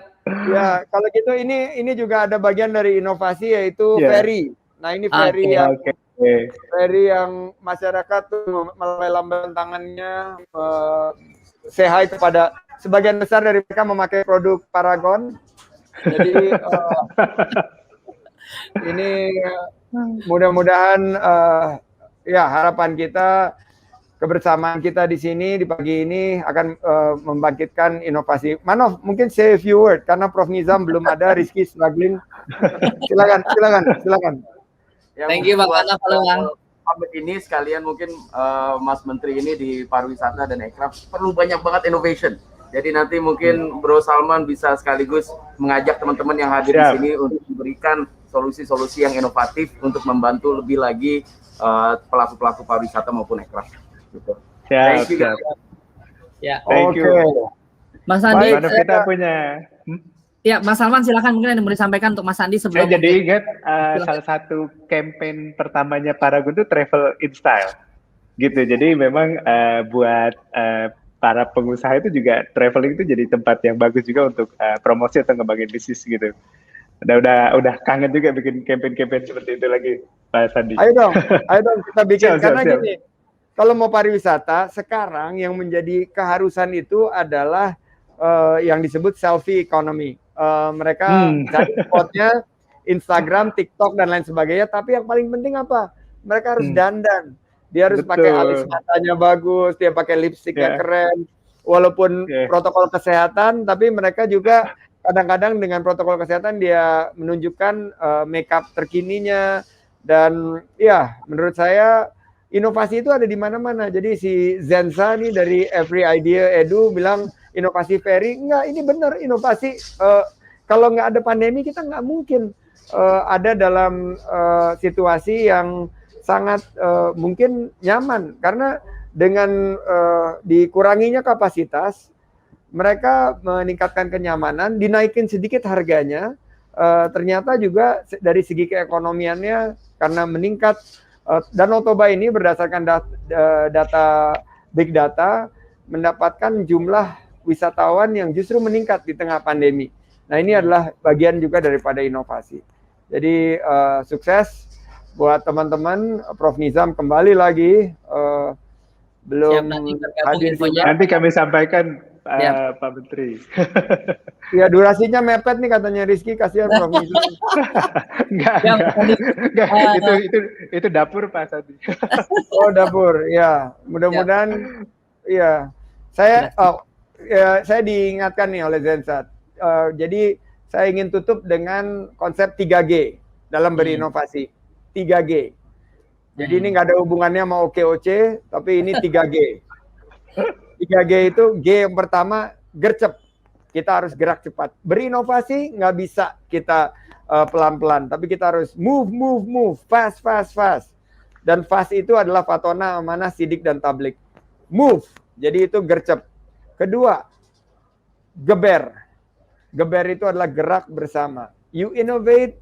Ya, kalau gitu ini juga ada bagian dari inovasi, yaitu ferry. Nah, ini ferry ferry yang masyarakat tuh melambaikan tangannya, say hi kepada sebagian besar dari mereka memakai produk Paragon. Jadi ini mudah-mudahan ya harapan kita, kebersamaan kita di sini di pagi ini akan membangkitkan inovasi. Manov, mungkin say a few word karena Prof Nizam belum ada, Rizky struggling. Silakan. Thank you Bang Manov. Halo Bang. Ini sekalian mungkin Mas Menteri ini di pariwisata dan Ekraf perlu banyak banget innovation. Jadi nanti mungkin Bro Salman bisa sekaligus mengajak teman-teman yang hadir di sini untuk memberikan solusi-solusi yang inovatif untuk membantu lebih lagi pelaku-pelaku pariwisata maupun Ekraf. Gitu. Thank you. Thank you. Mas Andi, kita punya. Ya, Mas Salman silakan, mungkin yang mau disampaikan untuk Mas Andi sebelum. Saya jadi ingat salah satu campaign pertamanya Paragon itu travel in style, gitu. Jadi memang buat para pengusaha itu juga traveling itu jadi tempat yang bagus juga untuk promosi atau ngembangin bisnis gitu. Udah kangen juga bikin campaign-campaign seperti itu lagi, Pak Sandi. Ayo dong kita bikin. Siap. Karena gini, kalau mau pariwisata sekarang yang menjadi keharusan itu adalah yang disebut selfie economy. Mereka cari spotnya Instagram, TikTok dan lain sebagainya. Tapi yang paling penting apa? Mereka harus dandan. Dia harus pakai alis matanya bagus, dia pakai lipstick yang keren. Walaupun protokol kesehatan, tapi mereka juga kadang-kadang dengan protokol kesehatan dia menunjukkan makeup terkininya. Dan ya, menurut saya inovasi itu ada di mana-mana. Jadi si Zenza nih dari Every Idea Edu bilang inovasi ferry. Enggak, ini benar inovasi. Kalau nggak ada pandemi kita nggak mungkin ada dalam situasi yang sangat mungkin nyaman. Karena dengan dikuranginya kapasitas, mereka meningkatkan kenyamanan, dinaikin sedikit harganya, ternyata juga dari segi keekonomiannya karena meningkat. Danau Toba ini berdasarkan data big data mendapatkan jumlah wisatawan yang justru meningkat di tengah pandemi. Nah, ini adalah bagian juga daripada inovasi. Jadi sukses buat teman-teman. Prof Nizam kembali lagi belum hadir juga. Nanti kami sampaikan Pak Menteri. Ya, durasinya mepet nih katanya Rizky, kasihan Prof Nizam. Enggak. Itu dapur Pak Sandi. Oh, dapur. Ya, mudah-mudahan ya. Saya diingatkan nih oleh Zensat. Jadi saya ingin tutup dengan konsep 3G dalam berinovasi. 3G. Jadi ini nggak ada hubungannya sama OKOC, tapi ini 3G. 3G itu G yang pertama, gercep. Kita harus gerak cepat. Berinovasi nggak bisa kita pelan-pelan, tapi kita harus move, fast. Dan fast itu adalah fatona, amanah, sidik, dan tablik. Move, jadi itu gercep. Kedua, geber. Geber itu adalah gerak bersama. You innovate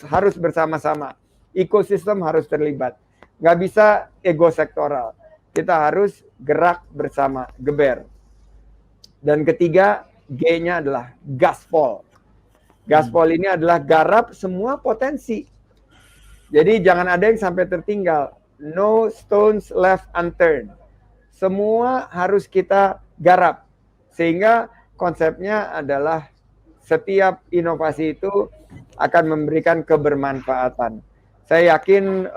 harus bersama-sama. Ekosistem harus terlibat. Nggak bisa ego sektoral. Kita harus gerak bersama, geber. Dan ketiga, G-nya adalah gaspol. Gaspol ini adalah garap semua potensi. Jadi jangan ada yang sampai tertinggal. No stones left unturned. Semua harus kita garap. Sehingga konsepnya adalah setiap inovasi itu akan memberikan kebermanfaatan. Saya yakin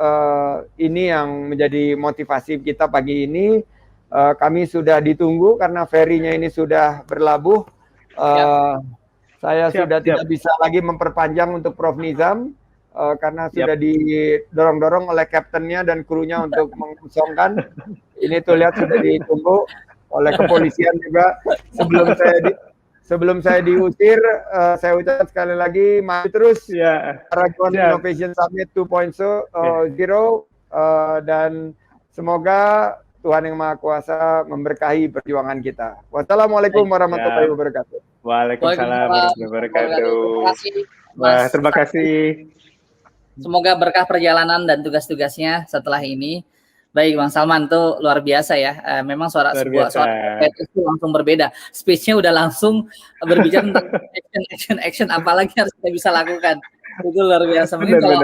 ini yang menjadi motivasi kita pagi ini. Kami sudah ditunggu karena ferry-nya ini sudah berlabuh. Saya sudah tidak bisa lagi memperpanjang untuk Prof Nizam karena sudah didorong-dorong oleh kaptennya dan krunya untuk mengosongkan. Ini tuh lihat sudah ditunggu oleh kepolisian juga. Sebelum saya diusir, saya ucapkan sekali lagi maju terus Paragon Innovation Summit 2.0 dan semoga Tuhan Yang Maha Kuasa memberkahi perjuangan kita. Wassalamualaikum warahmatullahi wabarakatuh. Waalaikumsalam warahmatullahi wabarakatuh. Terima kasih. Semoga berkah perjalanan dan tugas-tugasnya setelah ini. Baik, Bang Salman, tuh luar biasa ya. Memang suara itu langsung berbeda. Speech-nya udah langsung berbicara tentang action, apalagi harus kita bisa lakukan. Itu luar biasa. Mungkin kalau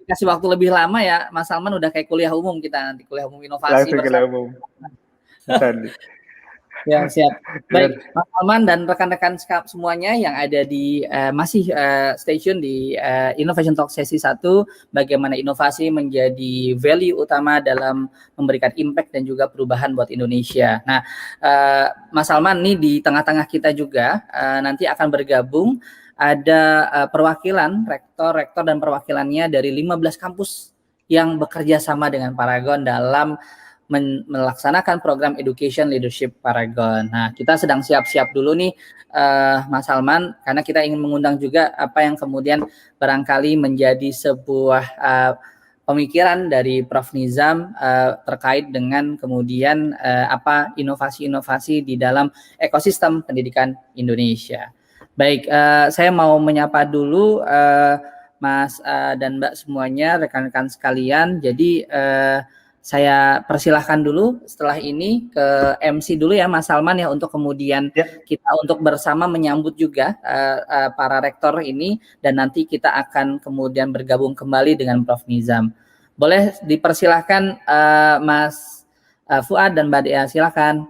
kasih waktu lebih lama ya, Mas Salman udah kayak kuliah umum kita nanti, kuliah umum inovasi. Langsung kuliah umum. Ya, siap. Baik, Mas Salman dan rekan-rekan semuanya yang ada di masih stay-tune di Innovation Talk sesi 1, bagaimana inovasi menjadi value utama dalam memberikan impact dan juga perubahan buat Indonesia. Nah, Mas Salman nih di tengah-tengah kita juga nanti akan bergabung ada perwakilan rektor dan perwakilannya dari 15 kampus yang bekerja sama dengan Paragon dalam melaksanakan program Education Leadership Paragon. Nah, kita sedang siap-siap dulu nih, Mas Salman, karena kita ingin mengundang juga apa yang kemudian barangkali menjadi sebuah pemikiran dari Prof Nizam terkait dengan kemudian apa inovasi-inovasi di dalam ekosistem pendidikan Indonesia. Baik, saya mau menyapa dulu Mas dan Mbak semuanya, rekan-rekan sekalian. Jadi saya persilahkan dulu setelah ini ke MC dulu ya Mas Salman ya, untuk kemudian kita untuk bersama menyambut juga para rektor ini, dan nanti kita akan kemudian bergabung kembali dengan Prof. Nizam. Boleh dipersilahkan Mas Fuad dan Mbak Dea, silakan.